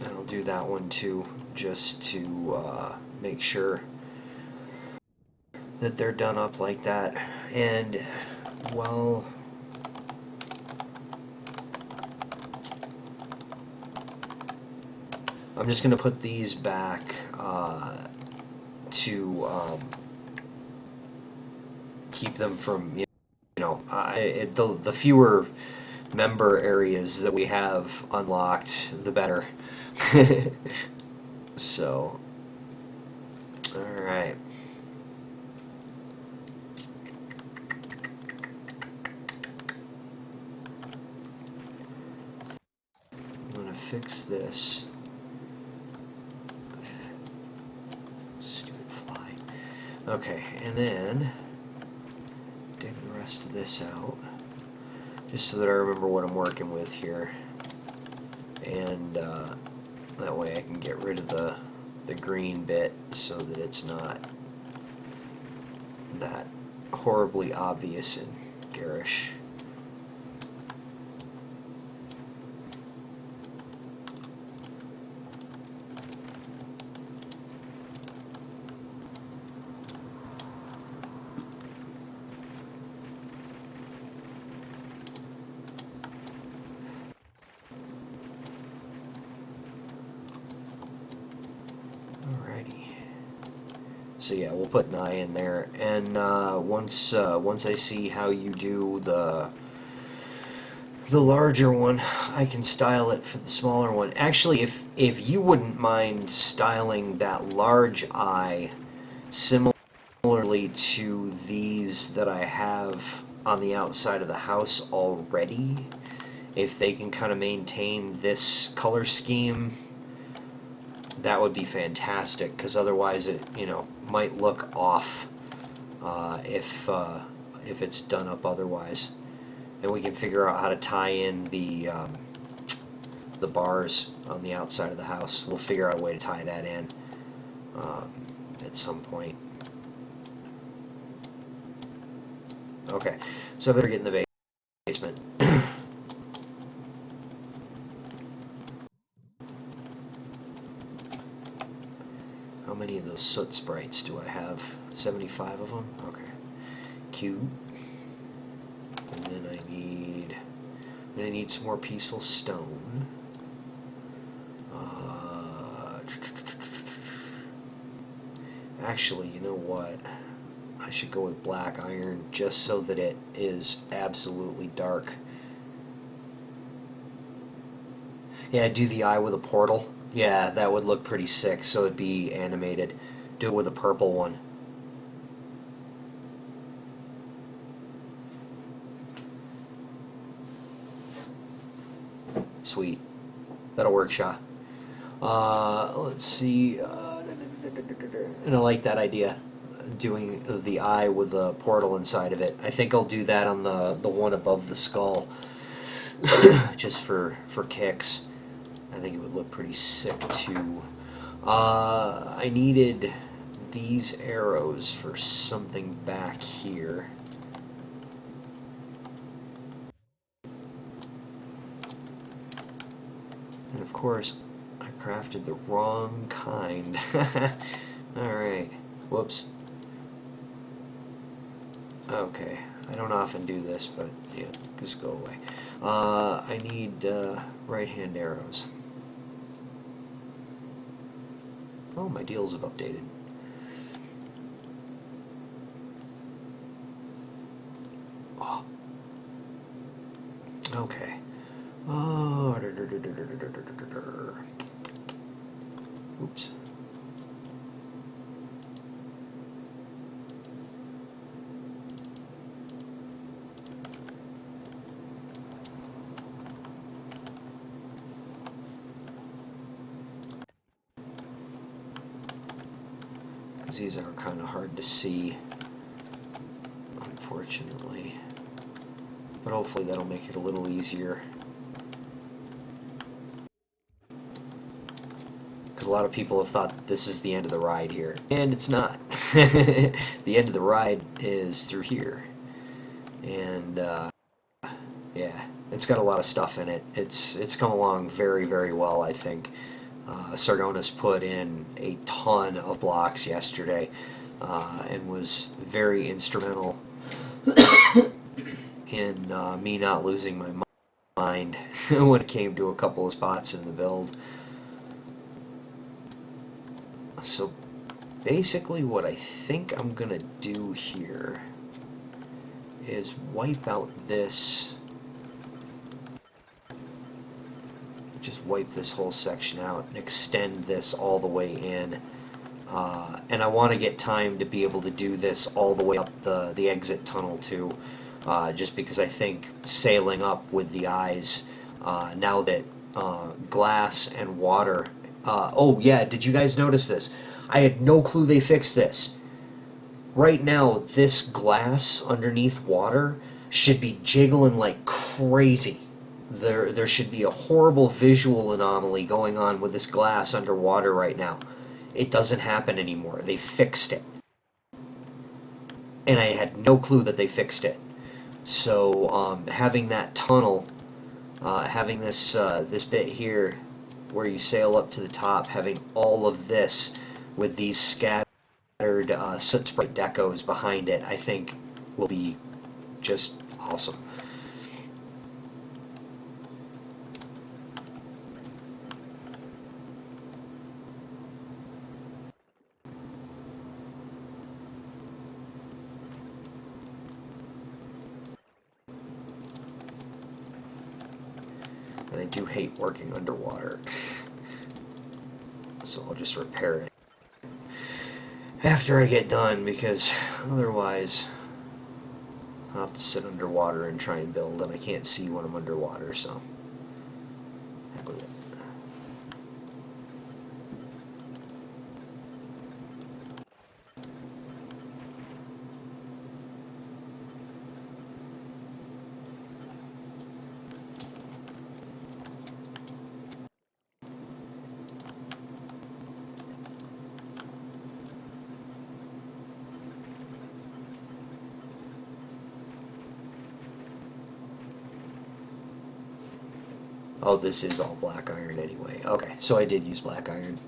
I'll do that one too, just to make sure that they're done up like that. And, well, I'm just going to put these back to keep them from, the fewer member areas that we have unlocked, the better. So, alright. I'm going to fix this. Stupid fly. Okay, and then dig the rest of this out. Just so that I remember what I'm working with here. And that way I can get rid of the green bit so that it's not that horribly obvious and garish. So yeah, we'll put an eye in there, and once I see how you do the larger one, I can style it for the smaller one. Actually, if you wouldn't mind styling that large eye similarly to these that I have on the outside of the house already, if they can kind of maintain this color scheme, that would be fantastic, because otherwise it might look off if it's done up otherwise. And we can figure out how to tie in the bars on the outside of the house. We'll figure out a way to tie that in at some point. Okay, so I better get in the basement. How many of those soot sprites do I have? 75 of them? Okay. Cube. And then I'm gonna need some more peaceful stone. Actually, you know what? I should go with black iron just so that it is absolutely dark. Yeah, do the eye with a portal. Yeah, that would look pretty sick, so it'd be animated. Do it with a purple one. Sweet. That'll work, Shaw. Let's see. And I like that idea. Doing the eye with the portal inside of it. I think I'll do that on the one above the skull. Just for kicks. I think it would look pretty sick too. I needed these arrows for something back here. And of course, I crafted the wrong kind. Alright. Whoops. Okay. I don't often do this, but yeah, just go away. I need right-hand arrows. Oh, my deals have updated. Oh. Okay. Oh. Oops. Because these are kind of hard to see, unfortunately. But hopefully that'll make it a little easier. Because a lot of people have thought that this is the end of the ride here. And it's not. The end of the ride is through here. And, yeah, it's got a lot of stuff in it. It's come along very, very well, I think. Sardonis put in a ton of blocks yesterday and was very instrumental in me not losing my mind when it came to a couple of spots in the build. So basically what I think I'm going to do here is wipe out this. Just wipe this whole section out and extend this all the way in. And I want to get time to be able to do this all the way up the exit tunnel too. Just because I think sailing up with the eyes, now that glass and water... oh yeah, did you guys notice this? I had no clue they fixed this. Right now, this glass underneath water should be jiggling like crazy. There should be a horrible visual anomaly going on with this glass underwater right now. It doesn't happen anymore. They fixed it. And I had no clue that they fixed it. So having that tunnel, having this this bit here where you sail up to the top, having all of this with these scattered soot sprite decos behind it, I think will be just awesome. And I do hate working underwater. So I'll just repair it after I get done, because otherwise I'll have to sit underwater and try and build, and I can't see when I'm underwater, so heck with it. Oh, this is all black iron anyway. Okay, so I did use black iron.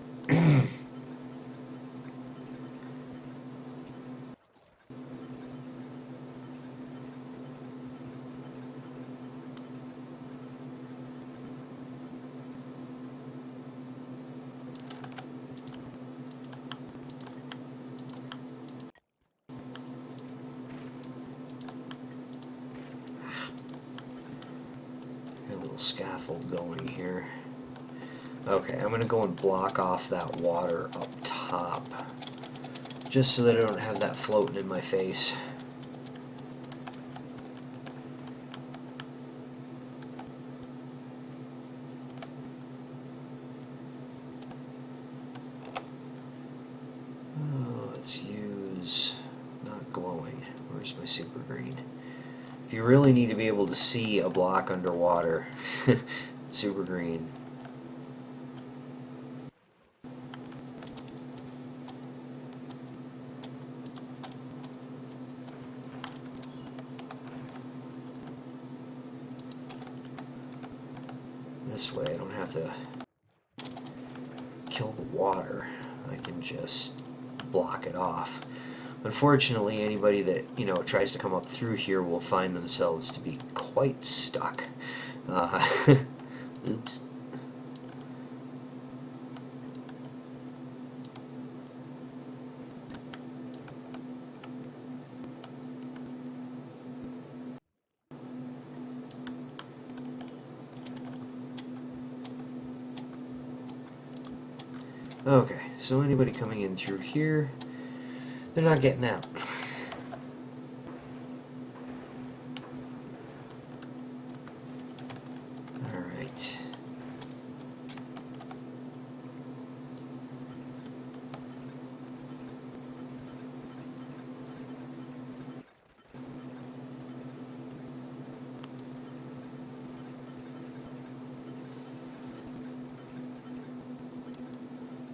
little scaffold going here. Okay, I'm going to go and block off that water up top, just so that I don't have that floating in my face. Let's use not glowing. Where's my super green? If you really need to be able to see a block underwater, super green. This way I don't have to kill the water. I can just block it off. Unfortunately, anybody that tries to come up through here will find themselves to be quite stuck. Oops. Okay, so anybody coming in through here, they're not getting out. Alright.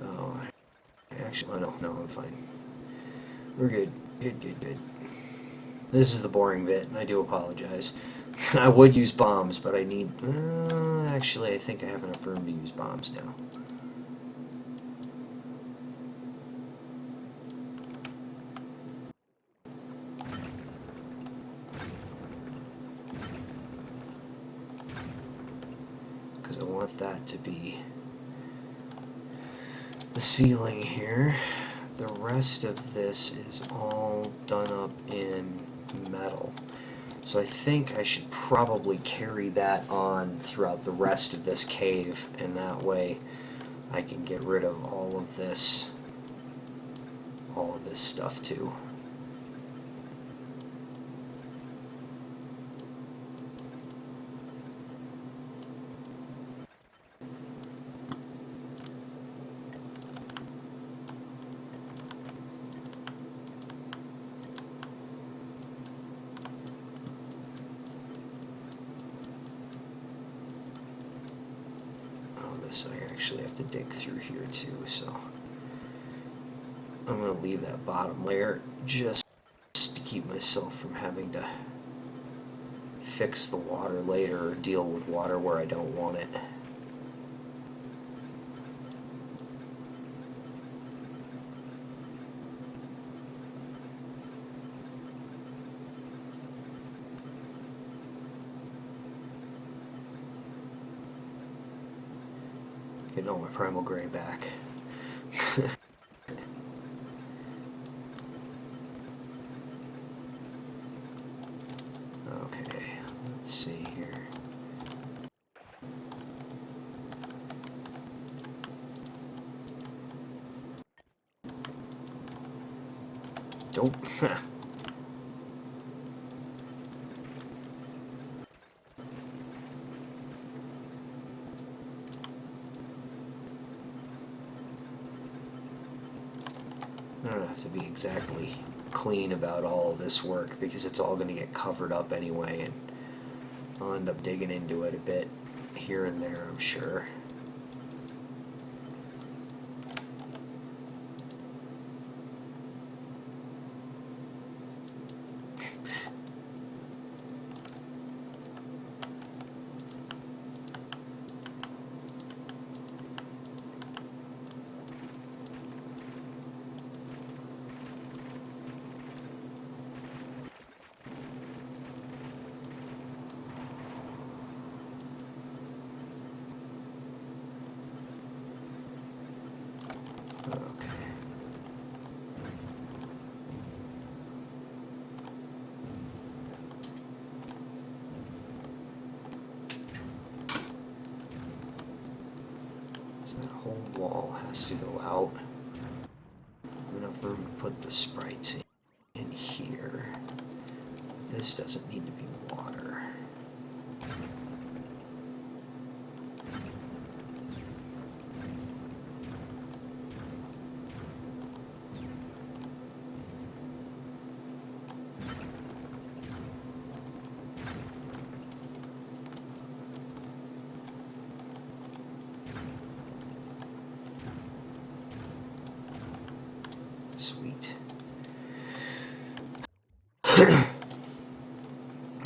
Oh, actually, no, I'm fine. We're good. Good. This is the boring bit, and I do apologize. I would use bombs, but I need... actually, I think I have enough room to use bombs now. Because I want that to be the ceiling here. The rest of this is all done up in metal. So I think I should probably carry that on throughout the rest of this cave, and that way I can get rid of all of this stuff too. This I actually have to dig through here too, so I'm going to leave that bottom layer just to keep myself from having to fix the water later or deal with water where I don't want it. Getting all my primal gray back. Okay, let's see here. Don't. I don't have to be exactly clean about all of this work because it's all going to get covered up anyway, and I'll end up digging into it a bit here and there, I'm sure. That whole wall has to go out. Enough room to put the sprites in here. This doesn't need to be water. Sweet.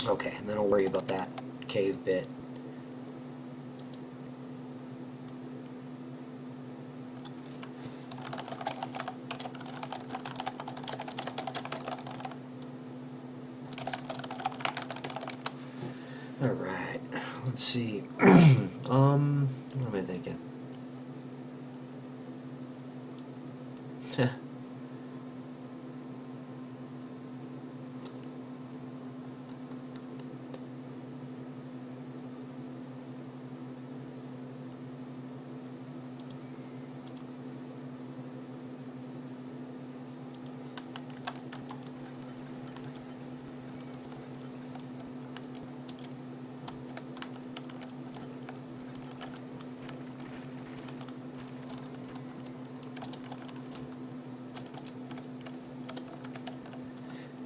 Okay, and then I'll worry about that cave bit. Alright, let's see. What am I thinking?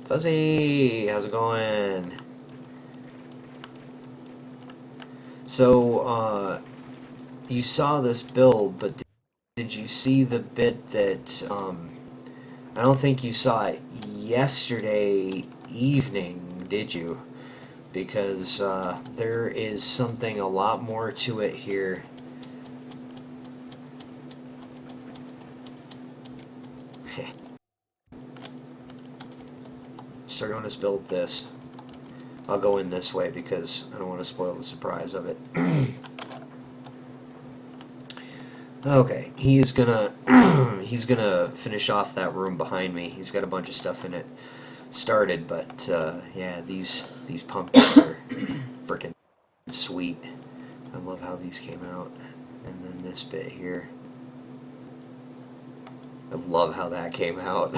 Fuzzy, how's it going? So, you saw this build, but did you see the bit that, I don't think you saw it yesterday evening, did you? Because, there is something a lot more to it here. Sargonis built this. I'll go in this way because I don't want to spoil the surprise of it. Okay, he's gonna he's gonna finish off that room behind me. He's got a bunch of stuff in it started, but yeah, these pumpkins are freaking sweet. I love how these came out. And then this bit here. I love how that came out.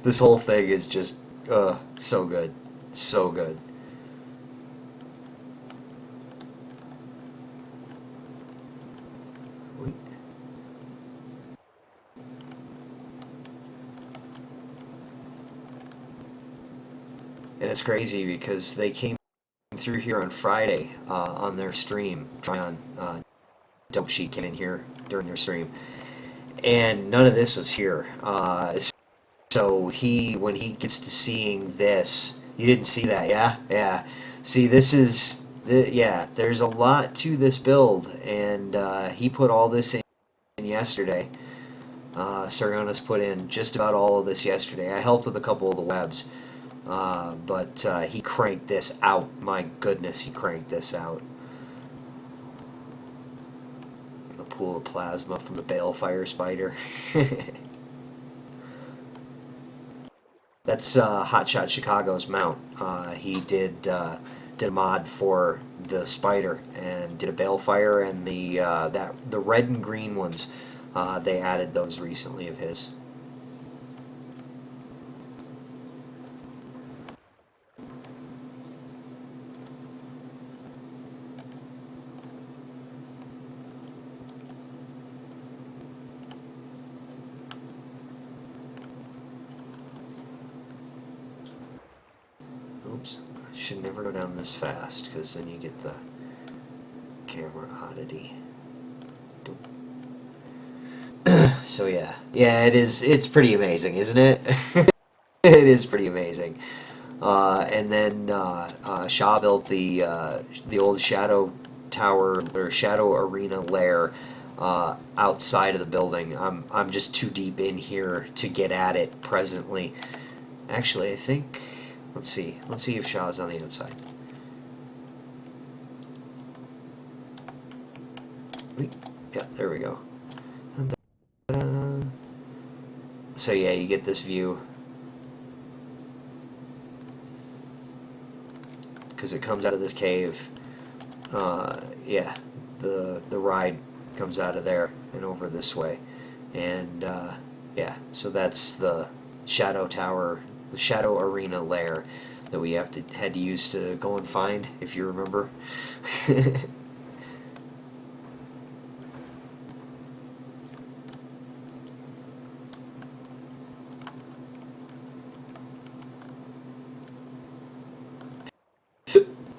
This whole thing is just so good. So good. And it's crazy because they came through here on Friday on their stream. Tryon Dope Sheet came in here during their stream, and none of this was here. So when he gets to seeing this, you didn't see that, yeah, yeah. See, this is yeah. There's a lot to this build, and he put all this in yesterday. Sargonis put in just about all of this yesterday. I helped with a couple of the webs. But he cranked this out. My goodness, he cranked this out. The pool of plasma from the balefire spider. That's Hotshot Chicago's mount. He did a mod for the spider and did a balefire, and the red and green ones. They added those recently of his. Oops, I should never go down this fast because then you get the camera oddity. So yeah, it's pretty amazing, isn't it? It is pretty amazing. And then Shaw built the old Shadow Tower or Shadow Arena lair outside of the building. I'm just too deep in here to get at it presently. Actually, I think let's see if Shaw's on the outside. Yeah, there we go. So yeah, you get this view because it comes out of this cave. Yeah, the ride comes out of there and over this way. And yeah, so that's the shadow tower, the shadow arena lair that we had to use to go and find, if you remember.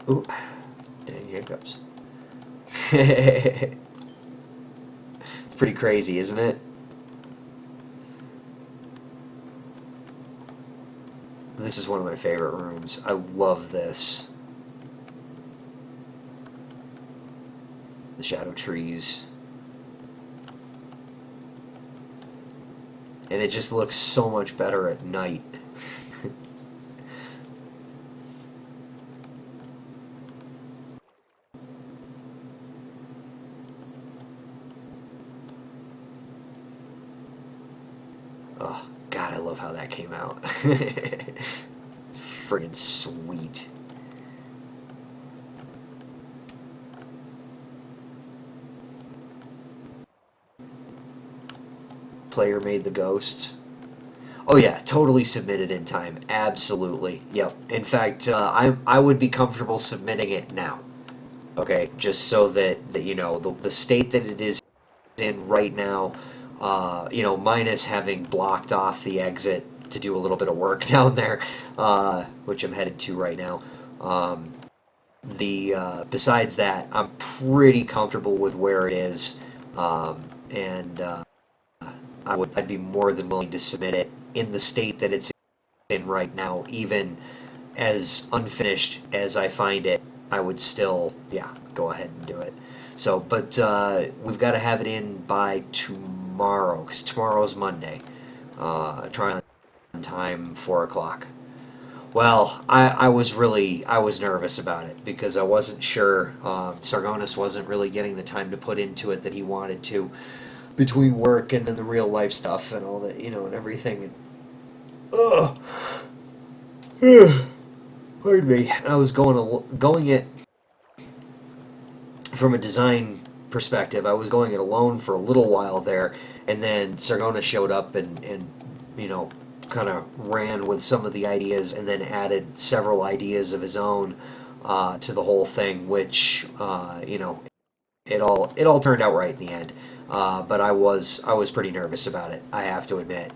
Ooh, dang hiccups. It's pretty crazy, isn't it? This is one of my favorite rooms. I love this. The shadow trees. And it just looks so much better at night. Oh, God, I love how that came out. Friggin' sweet. Player made the ghosts. Oh yeah, totally submitted in time. Absolutely. Yep. In fact, I would be comfortable submitting it now. Okay, just so that you know the state that it is in right now, minus having blocked off the exit to do a little bit of work down there, which I'm headed to right now. The Besides that, I'm pretty comfortable with where it is, and I'd be more than willing to submit it in the state that it's in right now, even as unfinished as I find it. I would still, yeah, go ahead and do it. So, but we've got to have it in by tomorrow, because tomorrow's Monday. Try on time, 4 o'clock. Well, I was nervous about it because I wasn't sure. Sargonis wasn't really getting the time to put into it that he wanted to between work and then the real life stuff and all that, and everything. Ugh. Pardon me. I was going it from a design perspective. I was going it alone for a little while there, and then Sargona showed up and you know kind of ran with some of the ideas, and then added several ideas of his own to the whole thing, which it all turned out right in the end. But I was pretty nervous about it. I have to admit.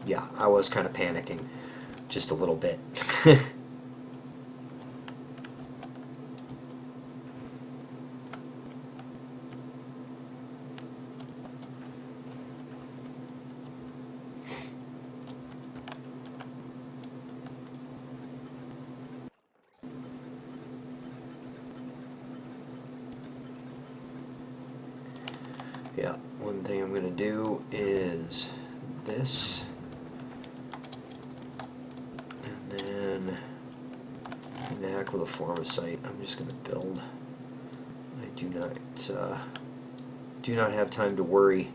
Yeah, I was kind of panicking just a little bit. Yeah, one thing I'm going to do is this, and then in the heck with a form of site, I'm just going to build. I do not have time to worry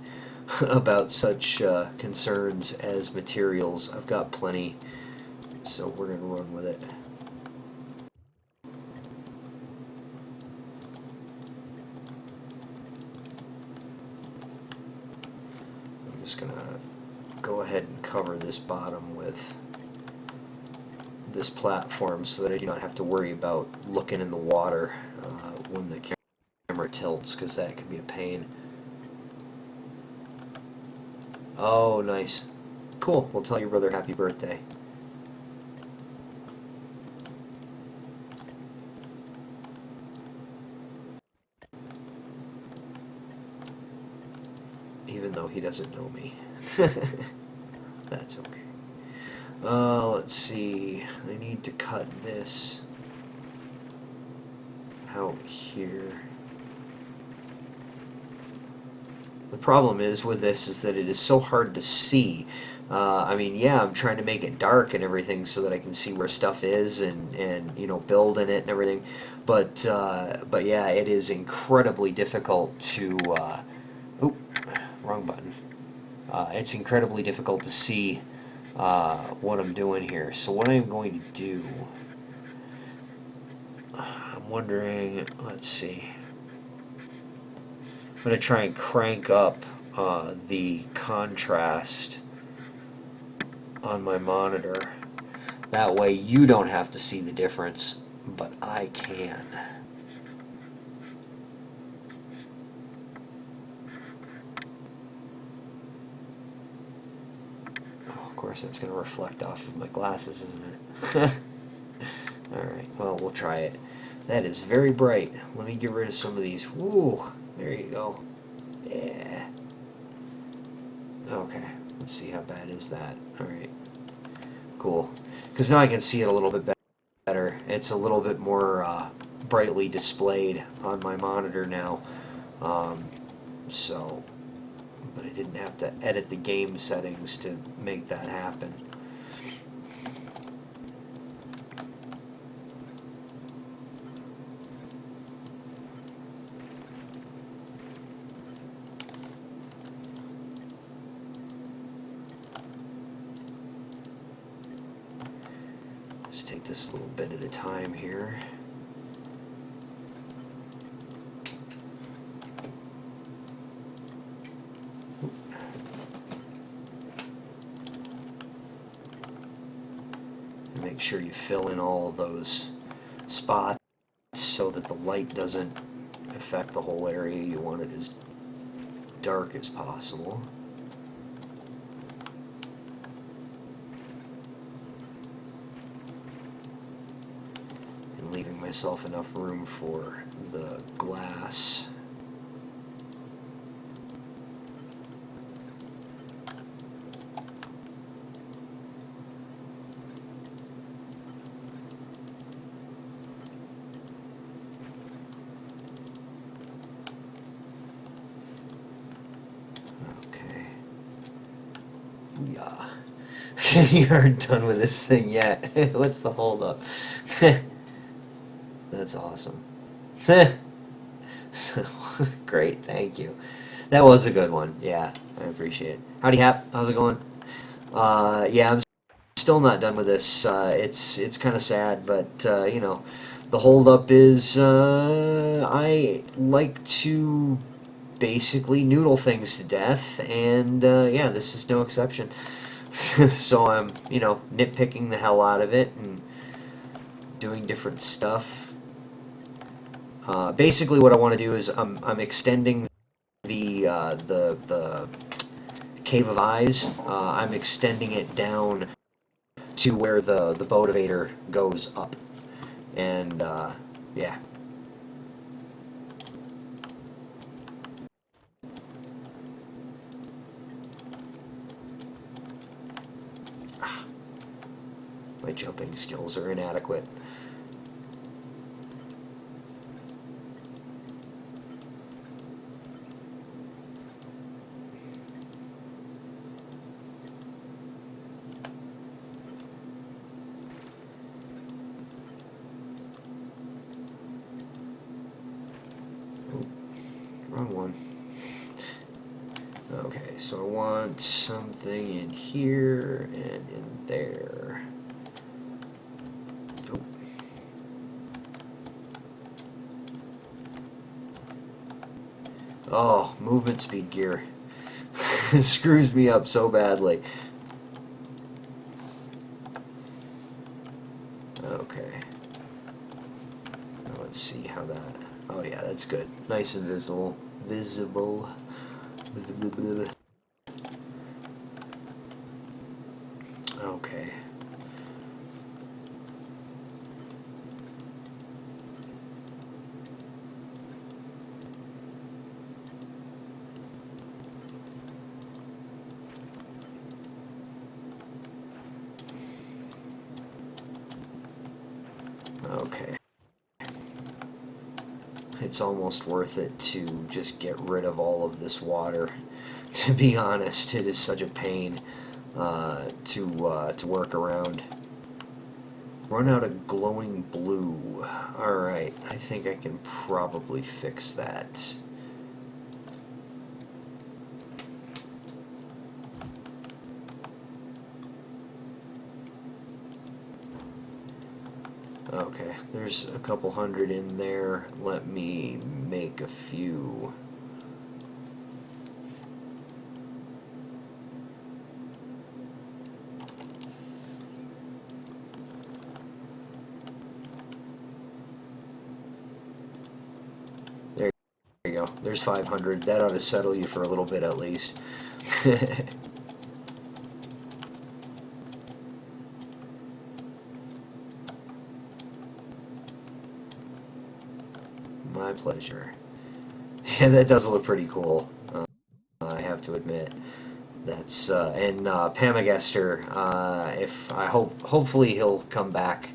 about such concerns as materials. I've got plenty, so we're going to run with it. I'm just going to go ahead and cover this bottom with this platform so that I do not have to worry about looking in the water when the camera tilts, because that can be a pain. Oh, nice. Cool. We'll tell your brother happy birthday. Even though he doesn't know me. That's okay. Let's see. I need to cut this out here. The problem is with this is that it is so hard to see. I mean, yeah, I'm trying to make it dark and everything so that I can see where stuff is and build in it and everything. But yeah, it is incredibly difficult to. Oop, wrong button. It's incredibly difficult to see what I'm doing here. So what I'm going to do, I'm wondering. Let's see. I'm going to try and crank up the contrast on my monitor. That way you don't have to see the difference, but I can. Oh, of course that's going to reflect off of my glasses, isn't it? Alright, well, we'll try it. That is very bright. Let me get rid of some of these. Woo! There you go. Yeah. Okay, let's see how bad is that. Alright, cool. Because now I can see it a little bit better. It's a little bit more brightly displayed on my monitor now. So, but I didn't have to edit the game settings to make that happen. Just take this a little bit at a time here. And make sure you fill in all of those spots so that the light doesn't affect the whole area. You want it as dark as possible. And leaving myself enough room for the glass. Yeah. You aren't done with this thing yet. What's the holdup? That's awesome. So, great, thank you. That was a good one. Yeah, I appreciate it. Howdy, Hap. How's it going? Yeah, I'm still not done with this. It's kind of sad, but you know, the holdup is I like to basically noodle things to death, and yeah, this is no exception. So I'm, you know, nitpicking the hell out of it and doing different stuff. Basically, what I want to do is I'm extending the Cave of Eyes. I'm extending it down to where the motivator goes up, and yeah. My jumping skills are inadequate. Wrong one. Okay, so I want something in here and in there. Oh. Oh, movement speed gear. It screws me up so badly. Okay. Now let's see how that... Oh yeah, that's good. Nice and visible. Visible. Okay. Okay. It's almost worth it to just get rid of all of this water. To be honest, it is such a pain to work around. Run out of glowing blue. Alright, I think I can probably fix that. Okay, there's a couple hundred in there. Let me make a few. go. There's 500. That ought to settle you for a little bit at least. My pleasure. Yeah, that does look pretty cool. I have to admit. That's and Pamagester. If I hopefully he'll come back.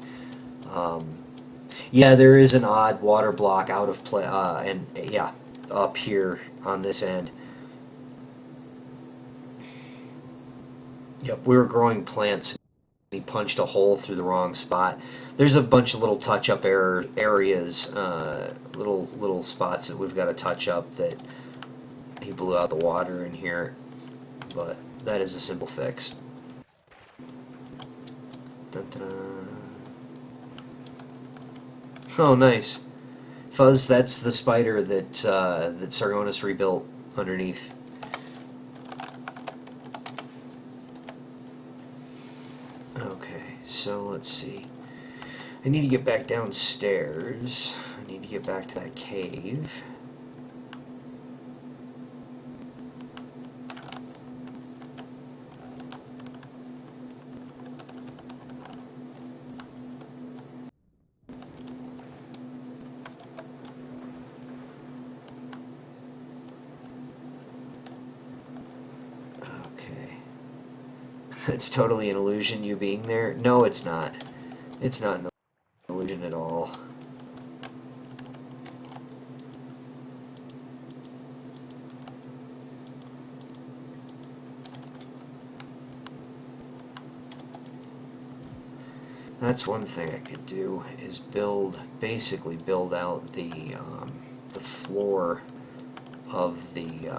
Yeah, there is an odd water block out of play, and yeah, up here on this end. Yep, we were growing plants. He punched a hole through the wrong spot. There's a bunch of little touch-up areas, little spots that we've got to touch up that he blew out the water in here, but that is a simple fix. Dun-dun-dun. Oh, nice. Fuzz, that's the spider that that Sargonis rebuilt underneath. Okay, so let's see. I need to get back downstairs. I need to get back to that cave. Okay. It's totally an illusion, you being there. No, it's not. It's not an illusion at all. That's one thing I could do, is basically build out the floor of the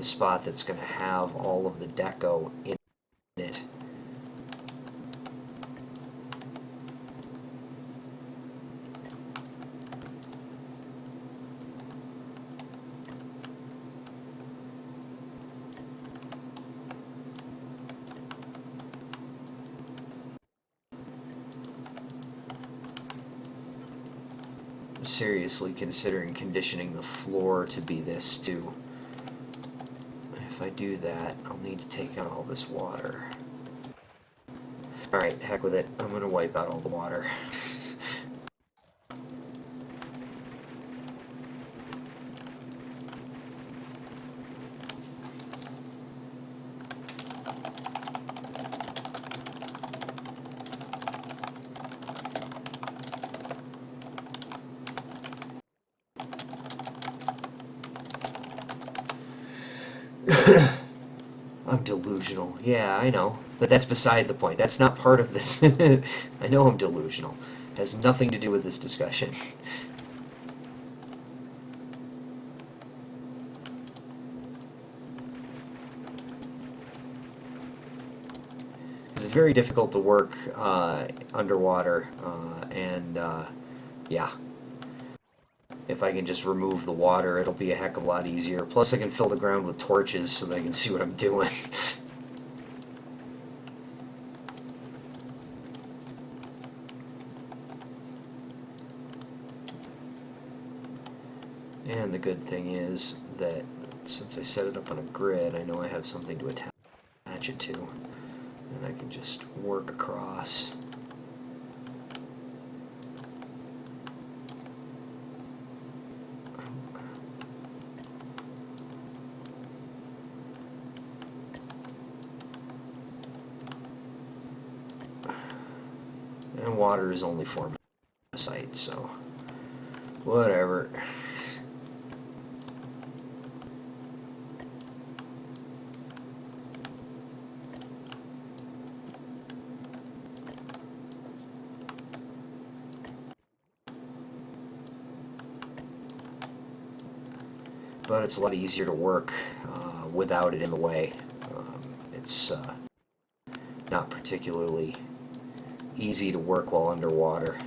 spot that's going to have all of the deco in it. Seriously considering conditioning the floor to be this too. If I do that, I'll need to take out all this water. Alright, heck with it. I'm going to wipe out all the water. I'm delusional. Yeah, I know. But that's beside the point. That's not part of this. I know I'm delusional. It has nothing to do with this discussion. It's very difficult to work underwater, and yeah. If I can just remove the water, it'll be a heck of a lot easier. Plus I can fill the ground with torches so that I can see what I'm doing. And the good thing is that since I set it up on a grid, I know I have something to attach it to. And I can just work across. And water is only 4 sight, so whatever. But it's a lot easier to work without it in the way. It's not particularly easy to work while underwater.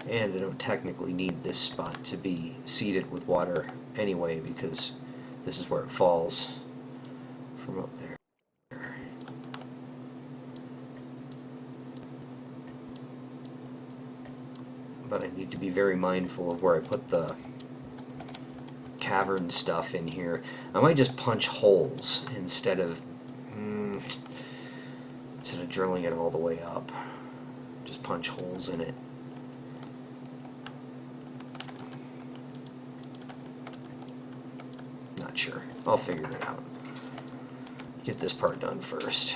And I don't technically need this spot to be seeded with water anyway, because this is where it falls from up there. But I need to be very mindful of where I put the cavern stuff in here. I might just punch holes instead of drilling it all the way up. Just punch holes in it. Not sure. I'll figure it out. Get this part done first.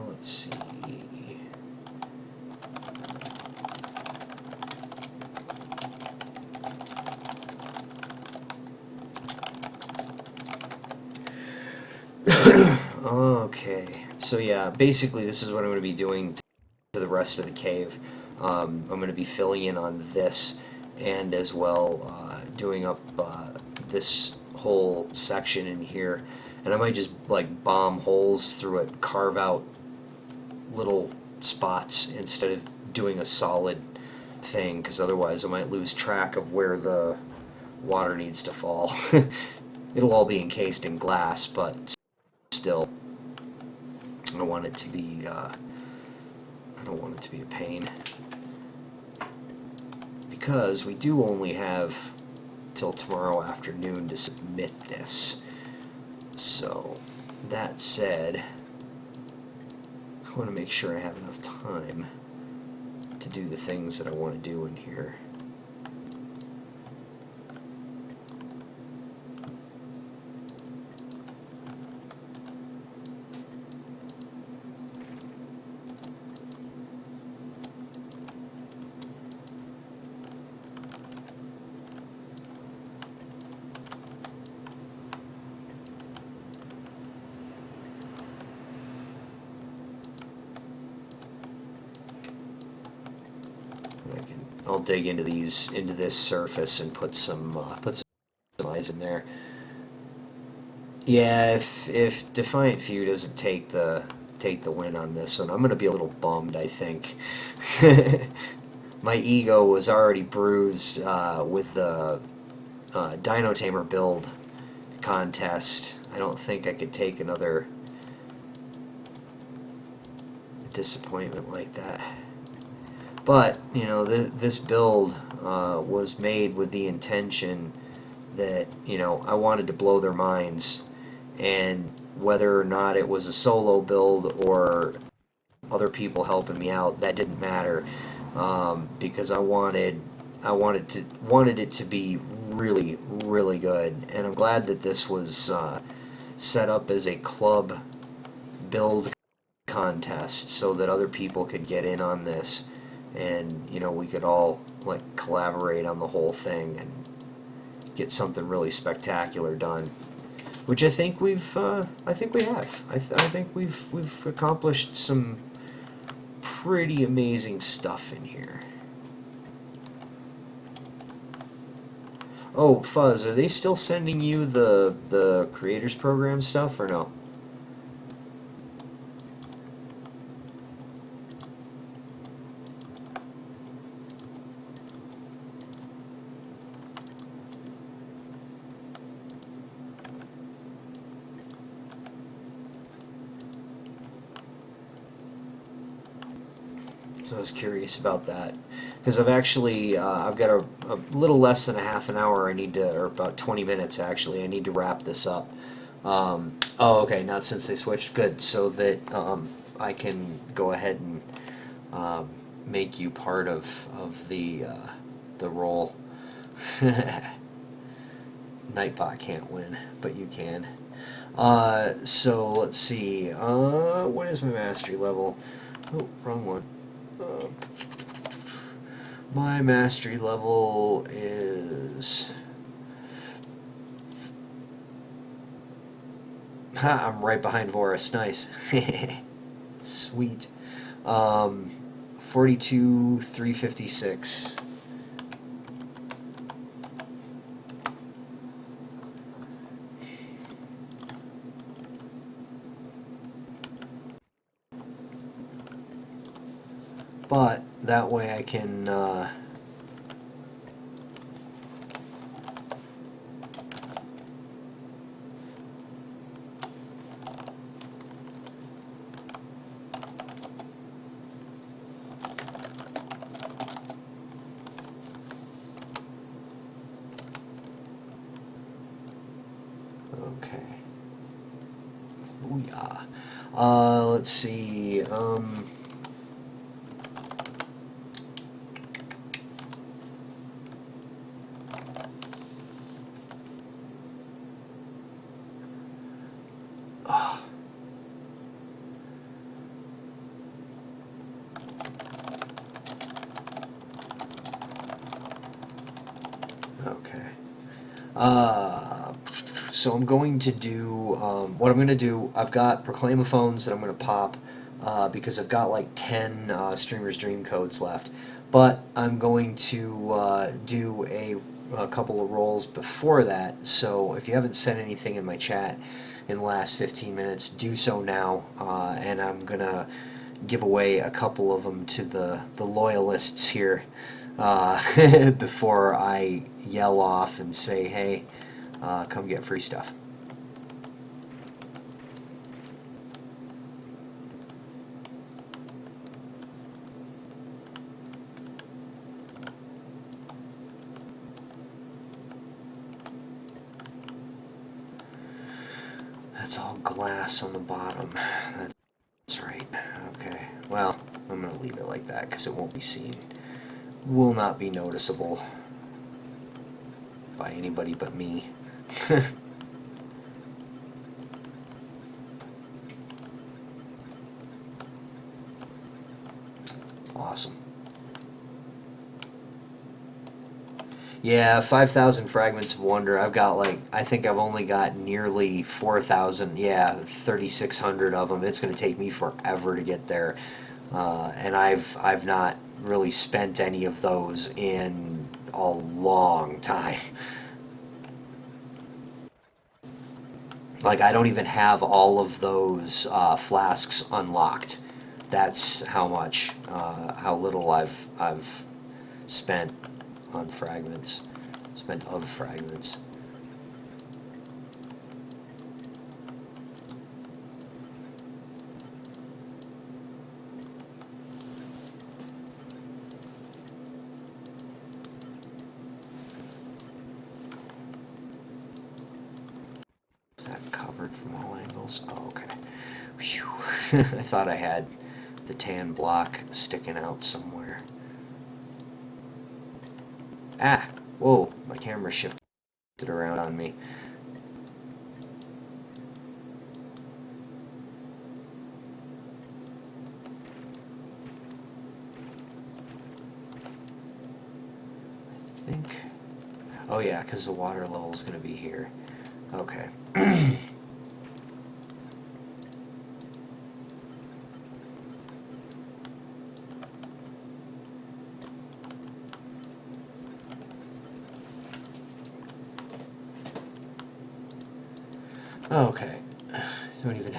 Let's see. Okay, so yeah, basically this is what I'm going to be doing to the rest of the cave. I'm going to be filling in on this, and as well doing up this whole section in here, and I might just like bomb holes through it, carve out little spots instead of doing a solid thing, because otherwise I might lose track of where the water needs to fall. It'll all be encased in glass, but still, I don't want it to be a pain, because we do only have till tomorrow afternoon to submit this. So that said, I want to make sure I have enough time to do the things that I want to do in here. I'll dig into this surface and put some eyes in there. Yeah, if Defiant Few doesn't take the win on this one, I'm gonna be a little bummed, I think. My ego was already bruised with the Dino Tamer build contest. I don't think I could take another disappointment like that. But, you know, this build was made with the intention that, you know, I wanted to blow their minds, and whether or not it was a solo build or other people helping me out, that didn't matter, because I wanted it to be really, really good. And I'm glad that this was set up as a club build contest so that other people could get in on this, and you know, we could all like collaborate on the whole thing and get something really spectacular done, which I think we have. I think we've accomplished some pretty amazing stuff in here. Oh, Fuzz, are they still sending you the creators program stuff or no? So I was curious about that, because I've actually I've got a little less than a half an hour I need to, or about 20 minutes actually, I need to wrap this up. Oh, okay, not since they switched. Good, so that I can go ahead and um, make you part of the role. Nightbot can't win, but you can. So let's see. What is my mastery level? Oh, wrong one. My mastery level is... Ha, I'm right behind Vorus. Nice. Sweet. 42, 356. But that way I can okay. Booyah. Let's see. Ah. Okay. So I'm going to do what I'm going to do. I've got Proclaimophones that I'm going to pop because I've got like 10 Streamer's Dream codes left. But I'm going to do a couple of rolls before that. So if you haven't said anything in my chat in the last 15 minutes, do so now. And I'm going to give away a couple of them to the loyalists here before I yell off and say, hey, come get free stuff. That's all glass on the bottom. That's right. Okay. Well, I'm going to leave it like that because it won't be seen. Will not be noticeable by anybody but me. Awesome. Yeah, 5,000 fragments of wonder. I've got like, I think I've only got nearly 4,000. Yeah, 3,600 of them. It's going to take me forever to get there, and I've not really spent any of those in a long time. Like I don't even have all of those flasks unlocked. That's how little I've spent on fragments, spent of fragments. Is that covered from all angles? Oh, okay. Whew. I thought I had the tan block sticking out somewhere. Ah! Whoa, my camera shifted around on me. I think... Oh yeah, because the water level is going to be here. Okay. Okay. Don't even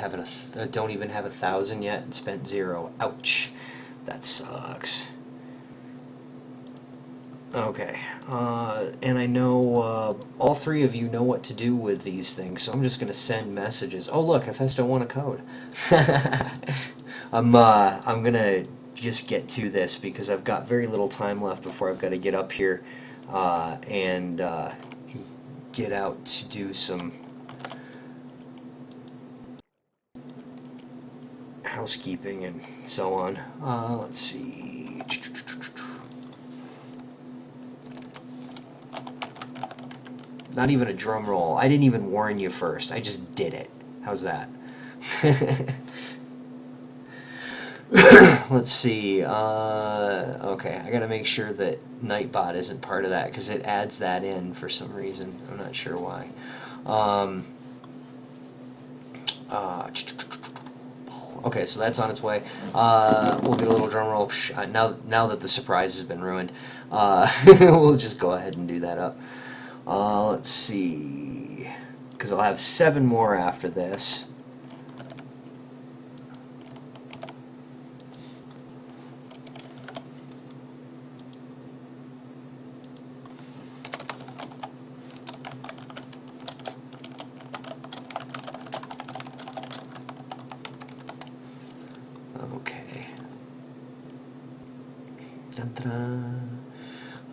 have 1,000 yet and spent 0. Ouch. That sucks. Okay. And I know all three of you know what to do with these things, so I'm just going to send messages. Oh look, Hephaestus won a code. I'm going to just get to this because I've got very little time left before I've got to get up here and get out to do some housekeeping and so on. Let's see. Not even a drum roll. I didn't even warn you first. I just did it. How's that? Let's see. Okay, I gotta make sure that Nightbot isn't part of that because it adds that in for some reason. I'm not sure why. Um, uh, okay, so that's on its way. We'll get a little drum roll. Now that the surprise has been ruined, we'll just go ahead and do that up. Let's see, because I'll have 7 more after this. Okay. Dun-dun-dun.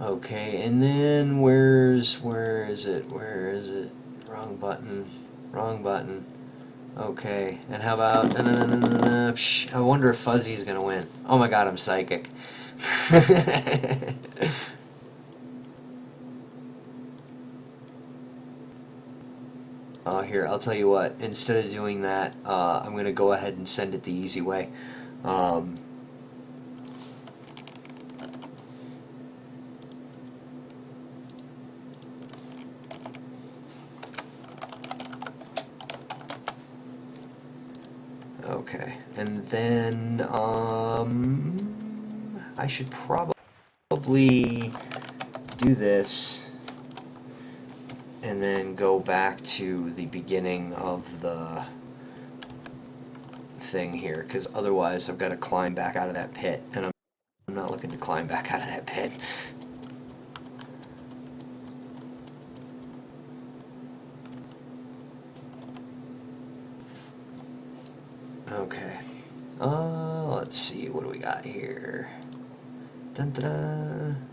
Okay, and then where is it? Where is it? Wrong button. Wrong button. Okay, and how about... I wonder if Fuzzy's gonna win. Oh my god, I'm psychic. Here, I'll tell you what. Instead of doing that, I'm gonna go ahead and send it the easy way. Um, okay, and then I should probably do this and then go back to the beginning of the thing here, because otherwise I've got to climb back out of that pit, and I'm not looking to climb back out of that pit. Okay. Let's see, what do we got here? Dun dun dun.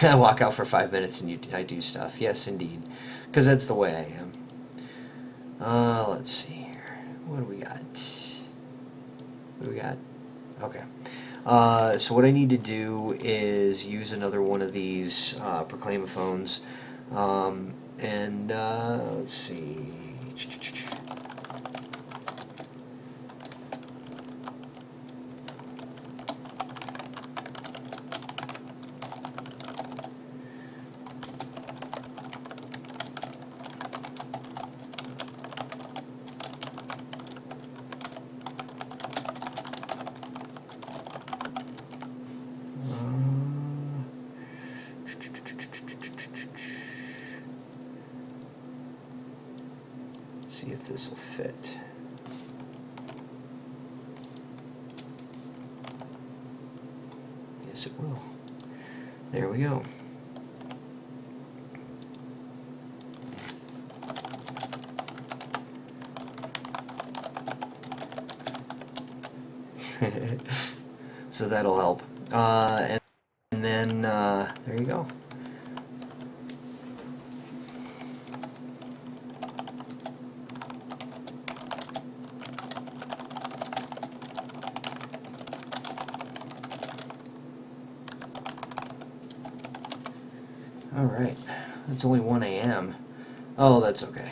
I walk out for 5 minutes and I do stuff. Yes, indeed. Because that's the way I am. Let's see here. What do we got? What do we got? Okay. So what I need to do is use another one of these proclamophones. And let's see. See if this will fit. Yes, it will. There we go. So that'll help. And then there you go. All right. It's only 1 a.m. Oh, that's okay.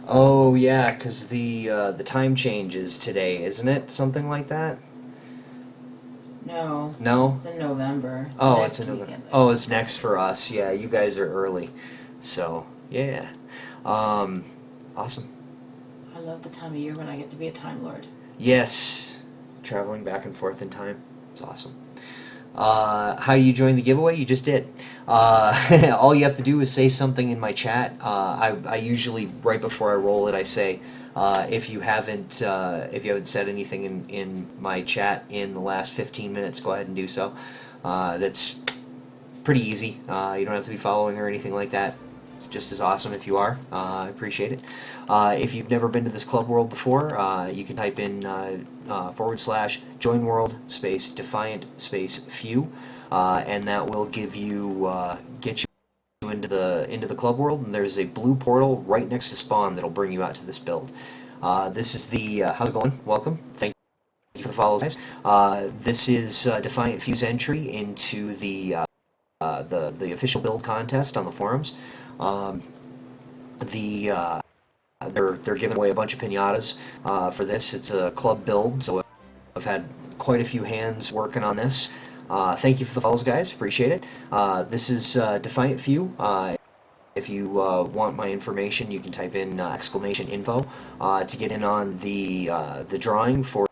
Oh yeah, 'cause the time changes today, isn't it? Something like that. No. No. It's in November. Oh, Next it's another. weekend, I Oh, think. it's next for us. Yeah, you guys are early. So yeah. Um, awesome. I love the time of year when I get to be a Time Lord. Yes, traveling back and forth in time. It's awesome. How you joined the giveaway? You just did. All you have to do is say something in my chat. I usually right before I roll it, I say if you haven't said anything in my chat in the last 15 minutes, go ahead and do so. That's pretty easy. You don't have to be following or anything like that. It's just as awesome if you are. I appreciate it. If you've never been to this club world before, you can type in / join world space defiant space few, and that will give you get you into the club world. And there's a blue portal right next to spawn that'll bring you out to this build. This is the how's it going? Welcome. Thank you for the follows, guys. This is Defiant Few's entry into the official build contest on the forums. The they're giving away a bunch of pinatas for this. It's a club build, so I've had quite a few hands working on this. Thank you for the follows, guys. Appreciate it. This is Defiant Few. If you want my information, you can type in !info to get in on the drawing for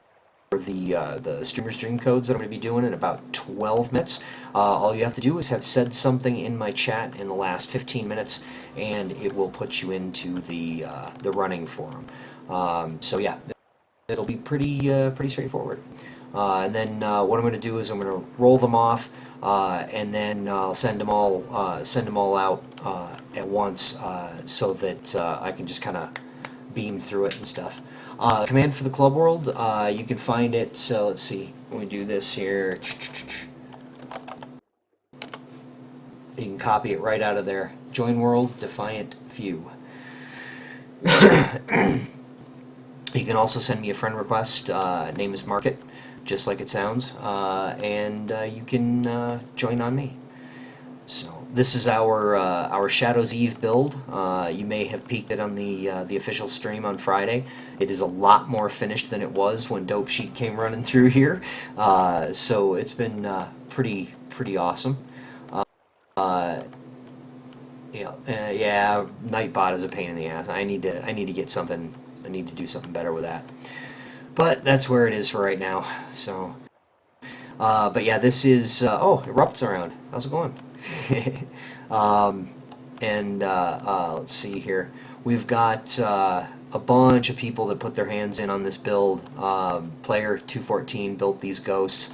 the streamer stream codes that I'm going to be doing in about 12 minutes. All you have to do is have said something in my chat in the last 15 minutes, and it will put you into the running for them. So yeah, it'll be pretty straightforward. And then what I'm going to do is I'm going to roll them off, and then I'll send them all out at once, so that I can just kind of beam through it and stuff. Command for the club world, you can find it. So let's see. When we do this here, you can copy it right out of there. Join world, Defiant Few. You can also send me a friend request. Name is Market, just like it sounds, and you can join on me. So this is our Shadow's Eve build. You may have peeked it on the official stream on Friday. It is a lot more finished than it was when Dope Sheet came running through here. So it's been pretty awesome. Yeah, Nightbot is a pain in the ass. I need to get something. I need to do something better with that. But that's where it is for right now. So, but yeah, this is Erupt's around. How's it going? And let's see here. We've got a bunch of people that put their hands in on this build. Player 214 built these ghosts.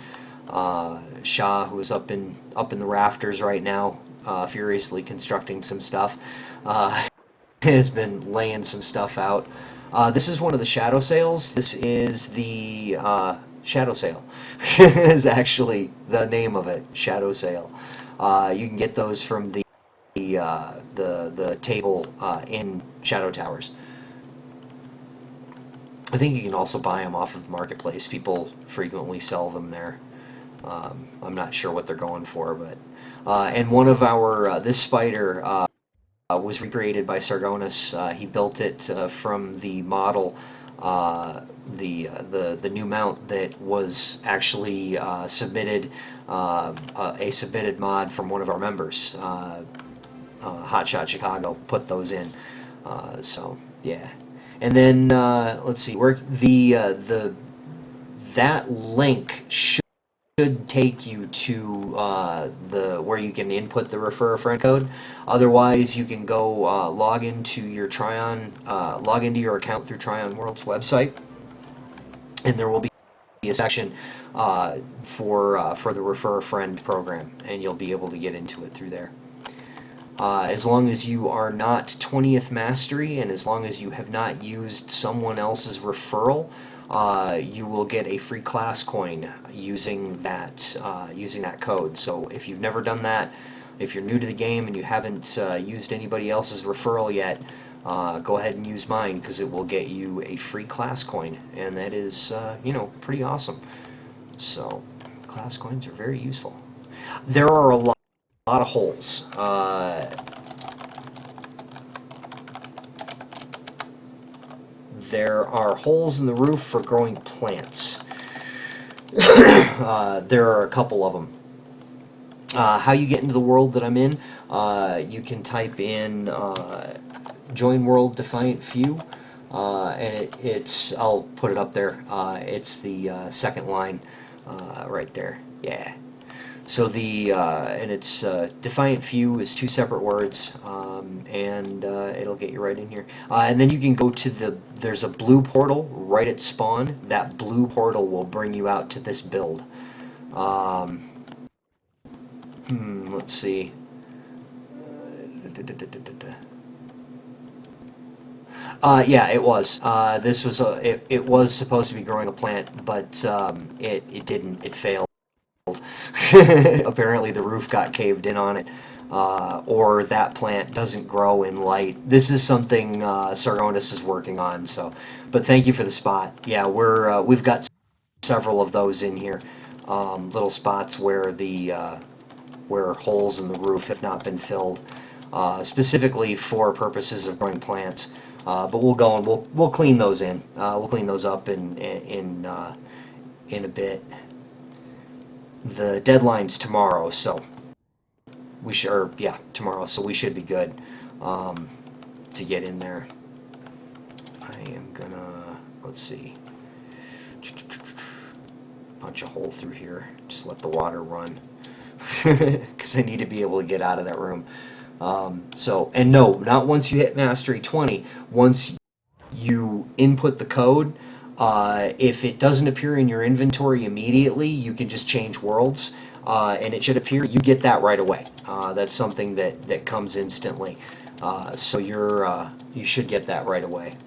Shah, who is up in the rafters right now, furiously constructing some stuff, has been laying some stuff out. This is one of the shadow sails. This is the shadow sail. Is actually the name of it, shadow sail. You can get those from the table in Shadow Towers. I think you can also buy them off of Marketplace. People frequently sell them there. I'm not sure what they're going for, but and one of our this spider was recreated by Sargonis. He built it from the model, the new mount that was actually submitted, a submitted mod from one of our members. Hotshot Chicago put those in. So yeah, and then let's see where that link should take you to where you can input the refer a friend code. Otherwise, you can go log into your account through Tryon World's website, and there will be a section for the refer a friend program, and you'll be able to get into it through there. As long as you are not 20th Mastery, and as long as you have not used someone else's referral, you will get a free class coin using that code. So if you've never done that, if you're new to the game and you haven't used anybody else's referral yet, go ahead and use mine, because it will get you a free class coin, and that is pretty awesome. So class coins are very useful. There are a lot of holes. There are holes in the roof for growing plants. There are a couple of them. How you get into the world that I'm in, you can type in join world Defiant Few, and it's I'll put it up there. It's the second line right there. Yeah. So and it's Defiant Few is 2 separate words, and it'll get you right in here. And then you can go to there's a blue portal right at spawn. That blue portal will bring you out to this build. Let's see. Yeah, it was. This was it was supposed to be growing a plant, but it didn't. It failed. Apparently the roof got caved in on it, or that plant doesn't grow in light. This is something Sargonis is working on. So, but thank you for the spot. Yeah, we've got several of those in here, little spots where where holes in the roof have not been filled, specifically for purposes of growing plants. But we'll go and we'll clean those in. We'll clean those up in a bit. The deadline's tomorrow, so we should, or yeah, tomorrow, so we should be good to get in there. I am gonna, let's see, punch a hole through here. Just let the water run because I need to be able to get out of that room. And no, not once you hit Mastery 20. Once you input the code, if it doesn't appear in your inventory immediately, you can just change worlds, and it should appear. You get that right away. That's something that comes instantly. So you should get that right away.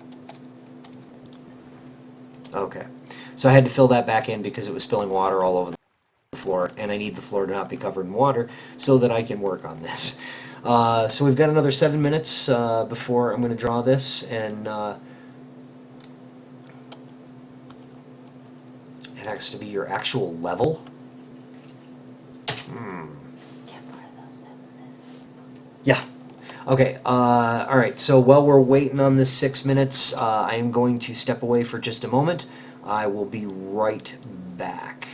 Okay. So I had to fill that back in because it was spilling water all over the floor, and I need the floor to not be covered in water so that I can work on this. So we've got another 7 minutes before I'm going to draw this, and it has to be your actual level. Yeah. Okay. All right. So while we're waiting on this 6 minutes, I am going to step away for just a moment. I will be right back.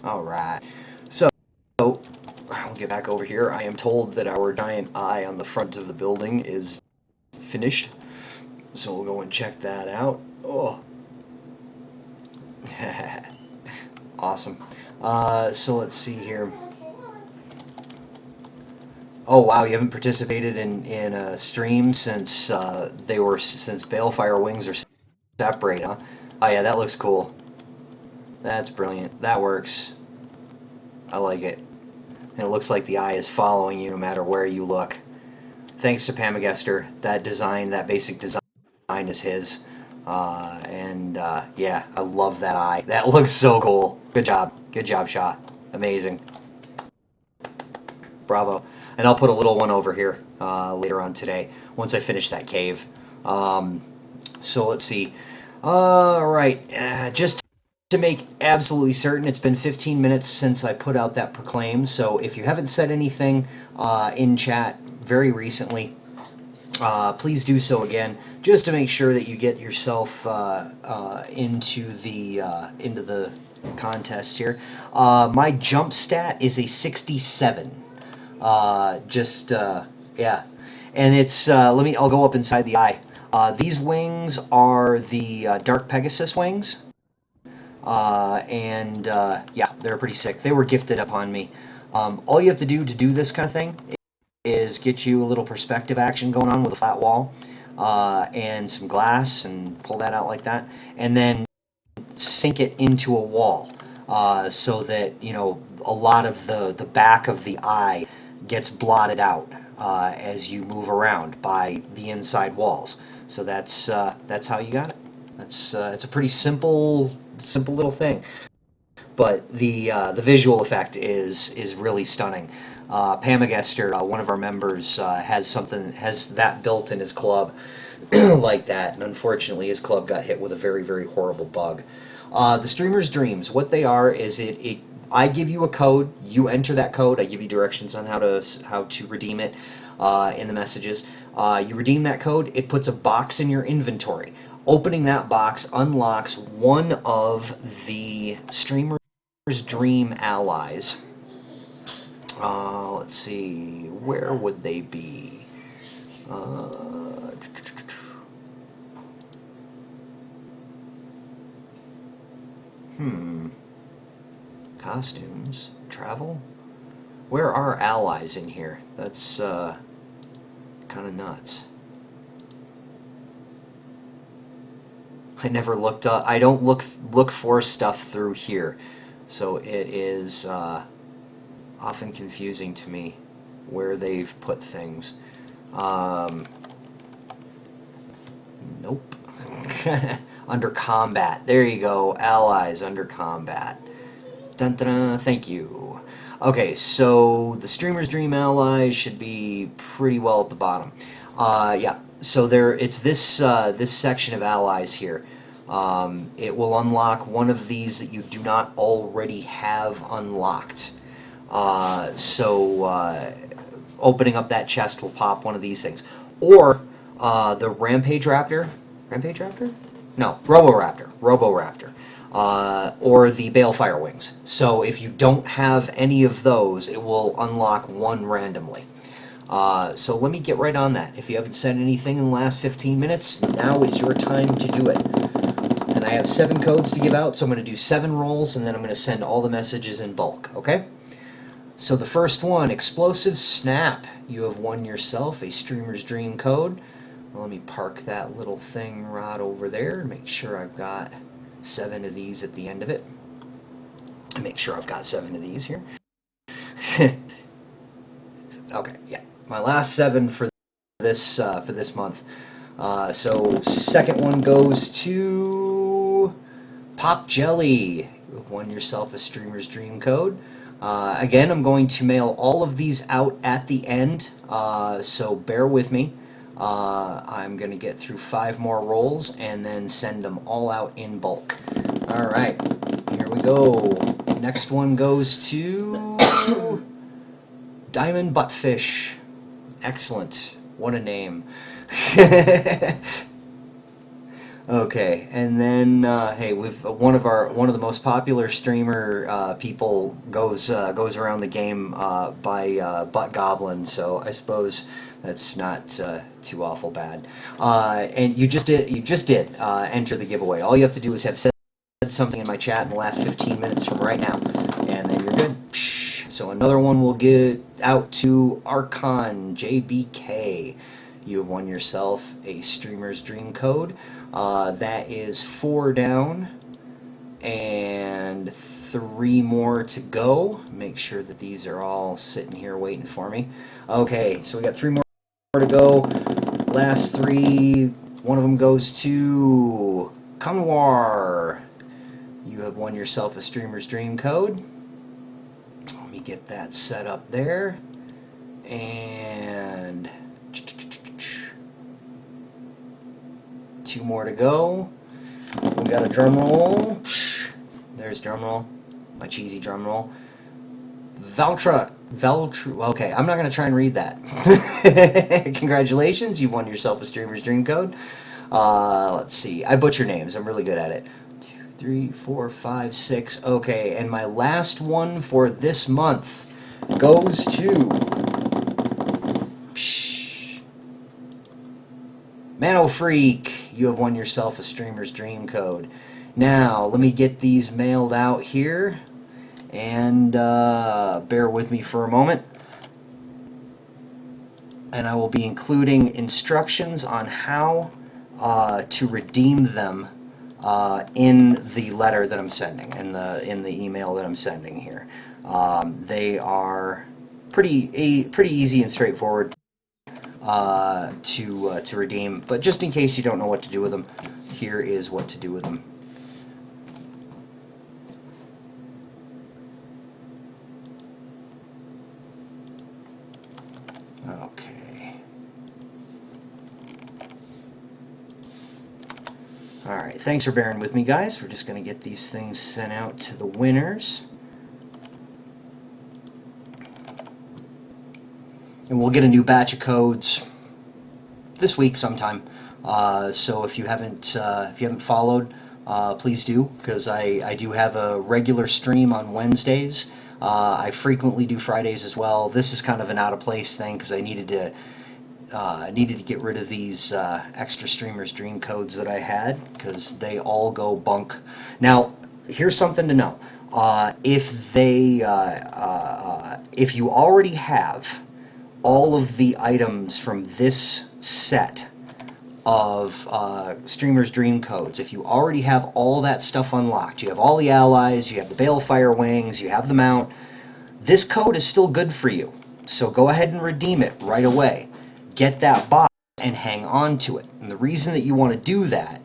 All right. So I'll get back over here. I am told that our giant eye on the front of the building is finished. So we'll go and check that out. Oh. Awesome. So let's see here. Oh wow, you haven't participated in a stream since since Balefire Wings are separate, huh? Oh yeah, that looks cool. That's brilliant. That works. I like it. And it looks like the eye is following you no matter where you look. thanks to Pamagester, that design, that basic design is his. Yeah, I love that eye. That looks so cool. Good job, Shaw. Amazing. Bravo. And I'll put a little one over here later on today once I finish that cave. So let's see. All right, just to make absolutely certain, it's been 15 minutes since I put out that proclaim. So if you haven't said anything in chat very recently, please do so again, just to make sure that you get yourself into the contest here. My jump stat is a 67. Yeah, and it's I'll go up inside the eye. These wings are the Dark Pegasus wings. Yeah, they're pretty sick. They were gifted upon me. All you have to do this kind of thing is get you a little perspective action going on with a flat wall and some glass, and pull that out like that, and then sink it into a wall so that a lot of the back of the eye gets blotted out as you move around by the inside walls. So that's how you got it. It's a pretty simple little thing, but the visual effect is really stunning. Pamagester, one of our members, has that built in his club like that, and unfortunately his club got hit with a very, very horrible bug. The streamer's dreams, what they are is I give you a code, you enter that code, I give you directions on how to redeem it in the messages. You redeem that code, it puts a box in your inventory. Opening that box unlocks one of the streamer's dream allies. Let's see, where would they be? Costumes, travel. Where are allies in here? That's kind of nuts. I never looked up. I don't look for stuff through here, so it is often confusing to me where they've put things. Nope. Under combat. There you go. Allies under combat. Dun, dun, dun, thank you. Okay, so the streamer's dream allies should be pretty well at the bottom. Yeah. So it's this section of allies here. It will unlock one of these that you do not already have unlocked. Opening up that chest will pop one of these things, or the Rampage Raptor. Rampage Raptor? No, Roboraptor. Or the Balefire Wings. So if you don't have any of those, it will unlock one randomly. So let me get right on that. If you haven't said anything in the last 15 minutes, now is your time to do it. And I have 7 codes to give out, so I'm going to do 7 rolls, and then I'm going to send all the messages in bulk, okay? So the first one, Explosive Snap. You have won yourself a Streamer's Dream code. Well, let me park that little thing right over there and make sure I've got 7 of these at the end of it. Make sure I've got 7 of these here. Okay, yeah. My last 7 for this month. So second one goes to Pop Jelly. You've won yourself a Streamer's Dream code. Again, I'm going to mail all of these out at the end, so bear with me. I'm going to get through 5 more rolls and then send them all out in bulk. Alright, here we go. Next one goes to Diamond Buttfish. Excellent. What a name. Okay, and then hey, we've one of the most popular streamer people goes around the game by Butt Goblin, so I suppose that's not too awful bad. And you just did enter the giveaway. All you have to do is have said something in my chat in the last 15 minutes from right now, and then you're good. So another one will get out to Archon JBK. You have won yourself a Streamer's Dream code. That is 4 down and 3 more to go. Make sure that these are all sitting here waiting for me. Okay, so we got 3 more more to go. Last three. One of them goes to Conwar. You have won yourself a Streamer's Dream code. Let me get that set up there. And 2 more to go. We got a drum roll. There's drum roll. My cheesy drum roll. Valtra. Okay, I'm not going to try and read that. Congratulations, you won yourself a Streamer's Dream code. Let's see. I butcher names. I'm really good at it. 2, 3, 4, 5, 6. Okay, and my last one for this month goes to Mano Freak. You have won yourself a Streamer's Dream code. Now, let me get these mailed out here. And bear with me for a moment. And I will be including instructions on how to redeem them in the letter that I'm sending, in the email that I'm sending here. They are pretty easy and straightforward to redeem. But just in case you don't know what to do with them, here is what to do with them. Okay. Alright, thanks for bearing with me, guys. We're just going to get these things sent out to the winners. And we'll get a new batch of codes this week sometime. So if you haven't followed, please do, because I do have a regular stream on Wednesdays. I frequently do Fridays as well. This is kind of an out of place thing because I needed to get rid of these extra Streamer's Dream codes that I had because they all go bunk. Now, here's something to know. If you already have all of the items from this set of Streamer's Dream codes, if you already have all that stuff unlocked, you have all the allies, you have the Balefire wings, you have the mount, this code is still good for you. So go ahead and redeem it right away. Get that box and hang on to it. And the reason that you want to do that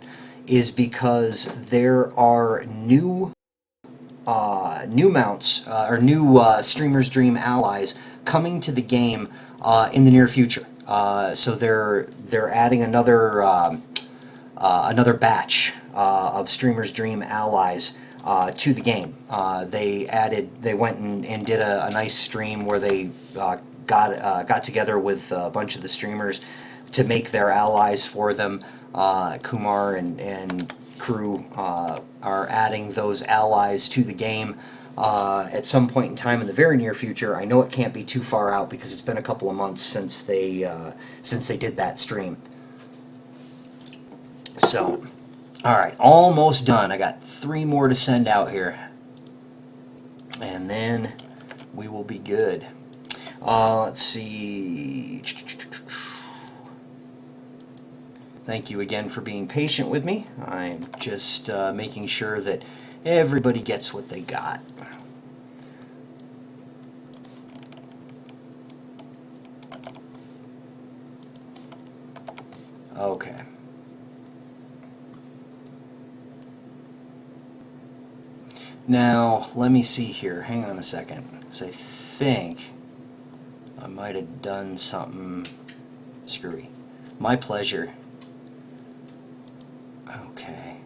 is because there are new mounts or new Streamer's Dream allies coming to the game in the near future. So they're adding another batch of Streamer's Dream allies to the game. They went and did a nice stream where they got together with a bunch of the streamers to make their allies for them. Kumar and crew are adding those allies to the game at some point in time in the very near future. I know it can't be too far out because it's been a couple of months since they did that stream. So, alright, almost done. I got 3 more to send out here. And then we will be good. Let's see. Thank you again for being patient with me. I'm just making sure that everybody gets what they got. Okay. Now, let me see here. Hang on a second. Because I think I might have done something screwy. My pleasure. Okay.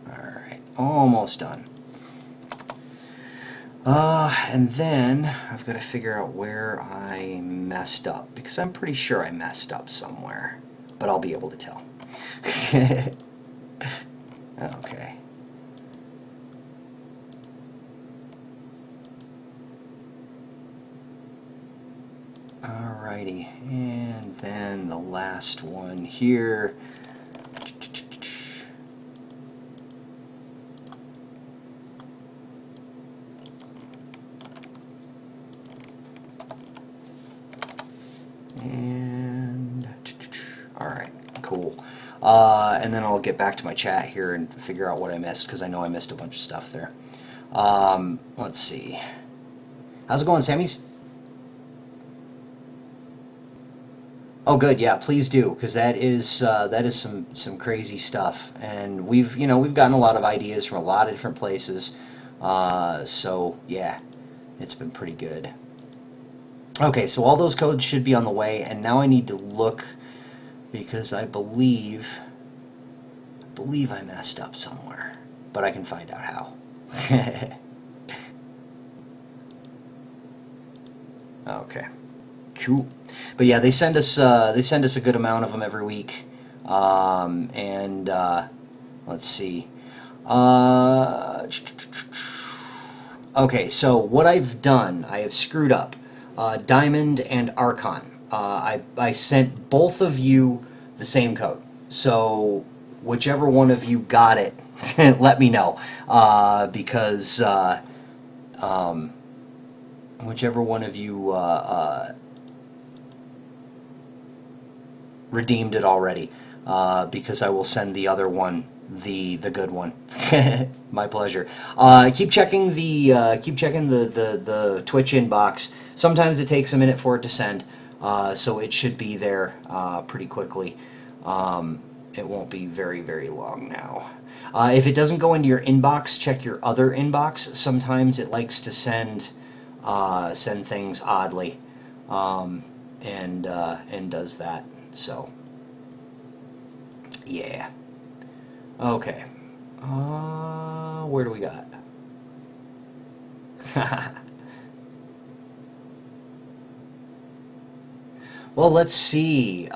Alright, almost done. And then I've got to figure out where I messed up, because I'm pretty sure I messed up somewhere, but I'll be able to tell. Okay. Alrighty, and then the last one here. And and then I'll get back to my chat here and figure out what I missed, because I know I missed a bunch of stuff there. Let's see. How's it going, Sammy's? Oh, good. Yeah, please do, because that is some crazy stuff, and we've gotten a lot of ideas from a lot of different places. So yeah, it's been pretty good. Okay, so all those codes should be on the way, and now I need to look because I believe I messed up somewhere, but I can find out how. Okay, cool. But yeah, they send us a good amount of them every week, and let's see. Uh, okay, so what I've done, I have screwed up. Diamond and Archon. I sent both of you the same code. So whichever one of you got it, let me know. Because um, whichever one of you redeemed it already, because I will send the other one, the good one. My pleasure. Keep checking the Twitch inbox. Sometimes it takes a minute for it to send, so it should be there pretty quickly. It won't be very long now. If it doesn't go into your inbox, check your other inbox. Sometimes it likes to send things oddly, and does that. So yeah. Okay. Where do we got? Well, let's see.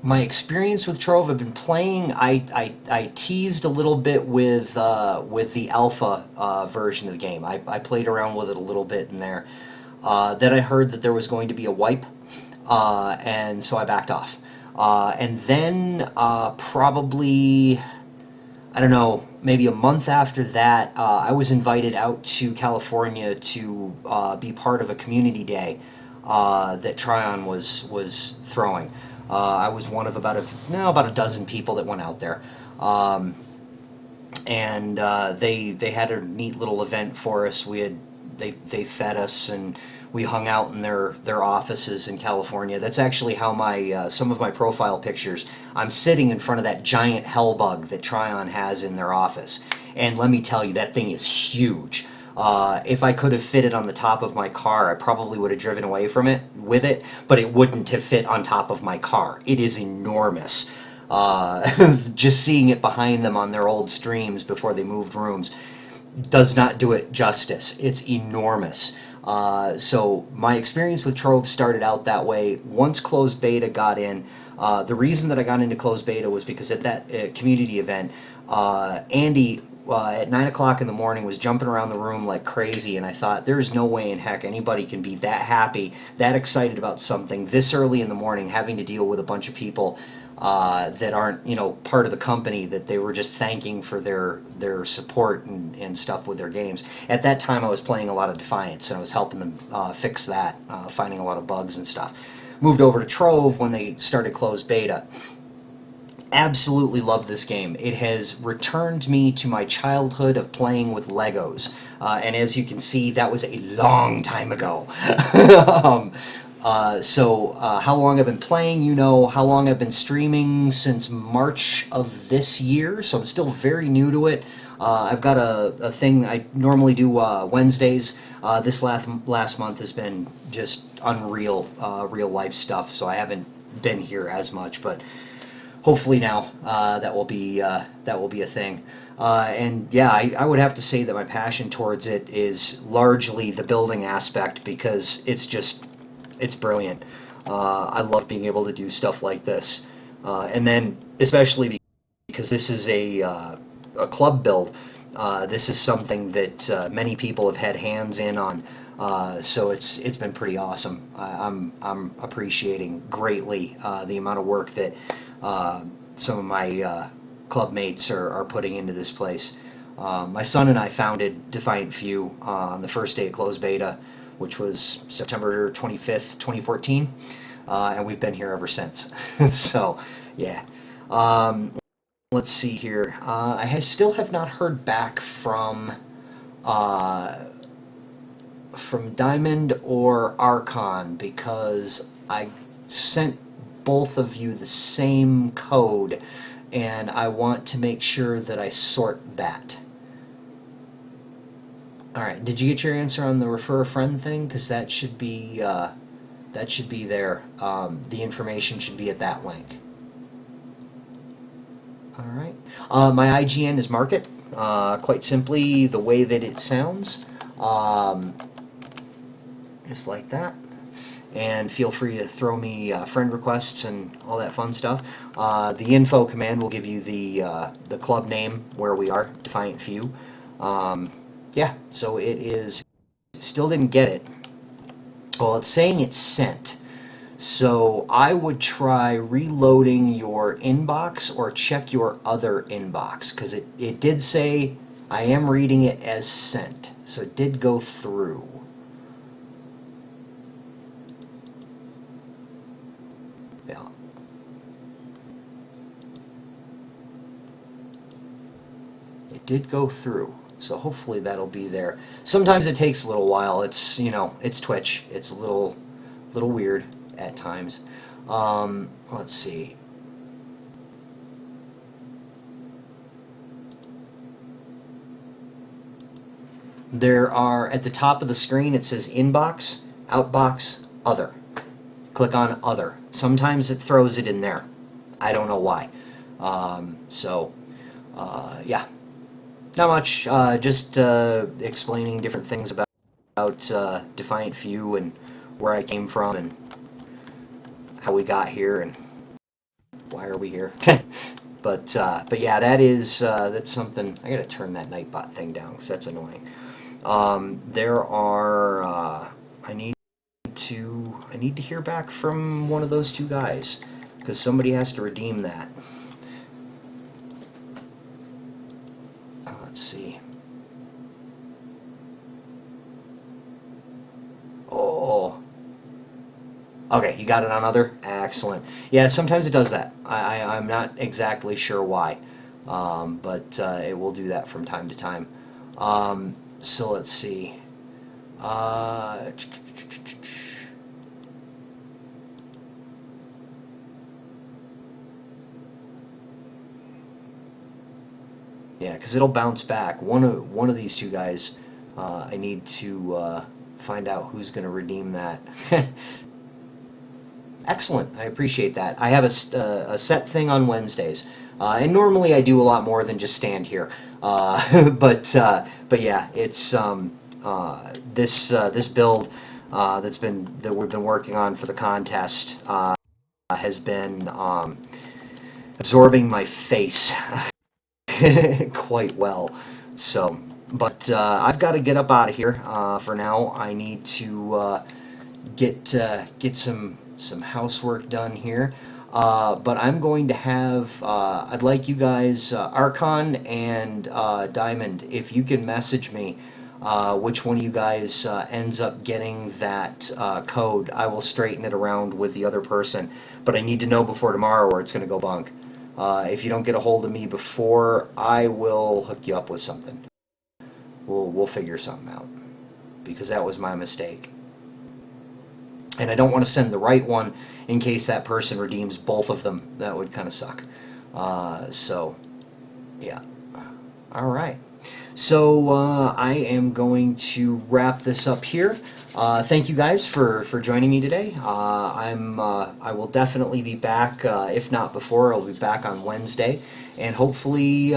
My experience with Trove, I've been playing. I teased a little bit with the alpha version of the game. I played around with it a little bit in there. Then I heard that there was going to be a wipe, and so I backed off. And then probably, I don't know, maybe a month after that, I was invited out to California to be part of a community day that Tryon was throwing. I was one of about a dozen people that went out there. And they had a neat little event for us. They fed us, and we hung out in their offices in California. That's actually how my some of my profile pictures. I'm sitting in front of that giant hellbug that Tryon has in their office, and let me tell you, that thing is huge. If I could have fit it on the top of my car, I probably would have driven away from it with it, but it wouldn't have fit on top of my car. It is enormous. Just seeing it behind them on their old streams before they moved rooms does not do it justice. It's enormous. So my experience with Trove started out that way. Once closed beta got in, the reason that I got into closed beta was because at that community event, Andy at 9 o'clock in the morning was jumping around the room like crazy, and I thought, there's no way in heck anybody can be that happy, that excited about something this early in the morning, having to deal with a bunch of people that aren't, part of the company, that they were just thanking for their support and stuff with their games. At that time, I was playing a lot of Defiance, and I was helping them fix that, finding a lot of bugs and stuff. Moved over to Trove when they started closed beta. Absolutely love this game. It has returned me to my childhood of playing with Legos. And as you can see, that was a long time ago. How long I've been playing, how long I've been streaming, since March of this year, so I'm still very new to it. I've got a thing I normally do Wednesdays. This last month has been just unreal, real life stuff, so I haven't been here as much, but hopefully now that will be a thing. And yeah, I would have to say that my passion towards it is largely the building aspect, because it's brilliant. I love being able to do stuff like this, and then especially because this is a club build. This is something that many people have had hands in on. So it's been pretty awesome. I'm appreciating greatly the amount of work that some of my club mates are putting into this place. My son and I founded Defiant Few on the first day of closed beta, which was September 25th, 2014. and we've been here ever since. So, yeah. Um, let's see here. I still have not heard back uh, from Diamond or Archon because I sent both of you the same code, and I want to make sure that I sort that. All right. Did you get your answer on the refer a friend thing? Because that should be there. The information should be at that link. All right. My IGN is market. Quite simply, the way that it sounds, just like that. And feel free to throw me friend requests and all that fun stuff. The info command will give you the club name where we are, Defiant Few. Yeah, so it is. Still didn't get it. Well, it's saying it's sent. So I would try reloading your inbox or check your other inbox because it did say I am reading it as sent. So it did go through. Yeah. It did go through. So hopefully that'll be there. Sometimes it takes a little while. It's, it's Twitch. It's a little weird at times. Let's see. There are, at the top of the screen, it says inbox, outbox, other. Click on other. Sometimes it throws it in there. I don't know why. Yeah. Not much. Just explaining different things about Defiant Few and where I came from and how we got here and why are we here. But yeah, that's something. I gotta turn that Nightbot thing down because that's annoying. There are. I need to hear back from one of those two guys because somebody has to redeem that. Let's see. Oh. Okay, you got it on other? Excellent. Yeah, sometimes it does that. I'm not exactly sure why, but it will do that from time to time. So let's see. Yeah, because it'll bounce back. One of these two guys, I need to find out who's going to redeem that. Excellent. I appreciate that. I have a set thing on Wednesdays, and normally I do a lot more than just stand here. But yeah, it's this build that we've been working on for the contest has been absorbing my face quite well. So, but I've got to get up out of here for now. I need to get some housework done here. But I'm going to have. I'd like you guys, Archon and Diamond, if you can message me. Which one of you guys ends up getting that code, I will straighten it around with the other person. But I need to know before tomorrow or it's going to go bunk. If you don't get a hold of me before, I will hook you up with something. We'll figure something out because that was my mistake. And I don't want to send the right one in case that person redeems both of them. That would kind of suck. So, yeah. All right. So I am going to wrap this up here. Thank you guys for joining me today. I will definitely be back, if not before, I'll be back on Wednesday. And hopefully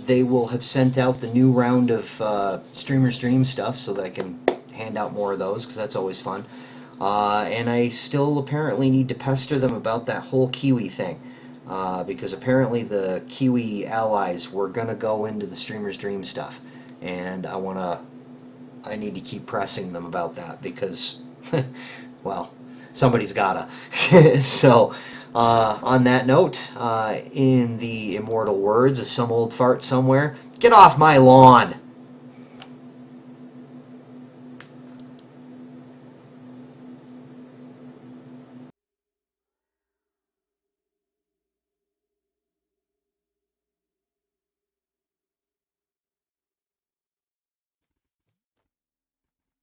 they will have sent out the new round of Streamer's Dream stuff so that I can hand out more of those because that's always fun. And I still apparently need to pester them about that whole Kiwi thing. Because apparently the Kiwi allies were going to go into the Streamer's Dream stuff. And I need to keep pressing them about that because, well, somebody's gotta. So, on that note, in the immortal words of some old fart somewhere, get off my lawn!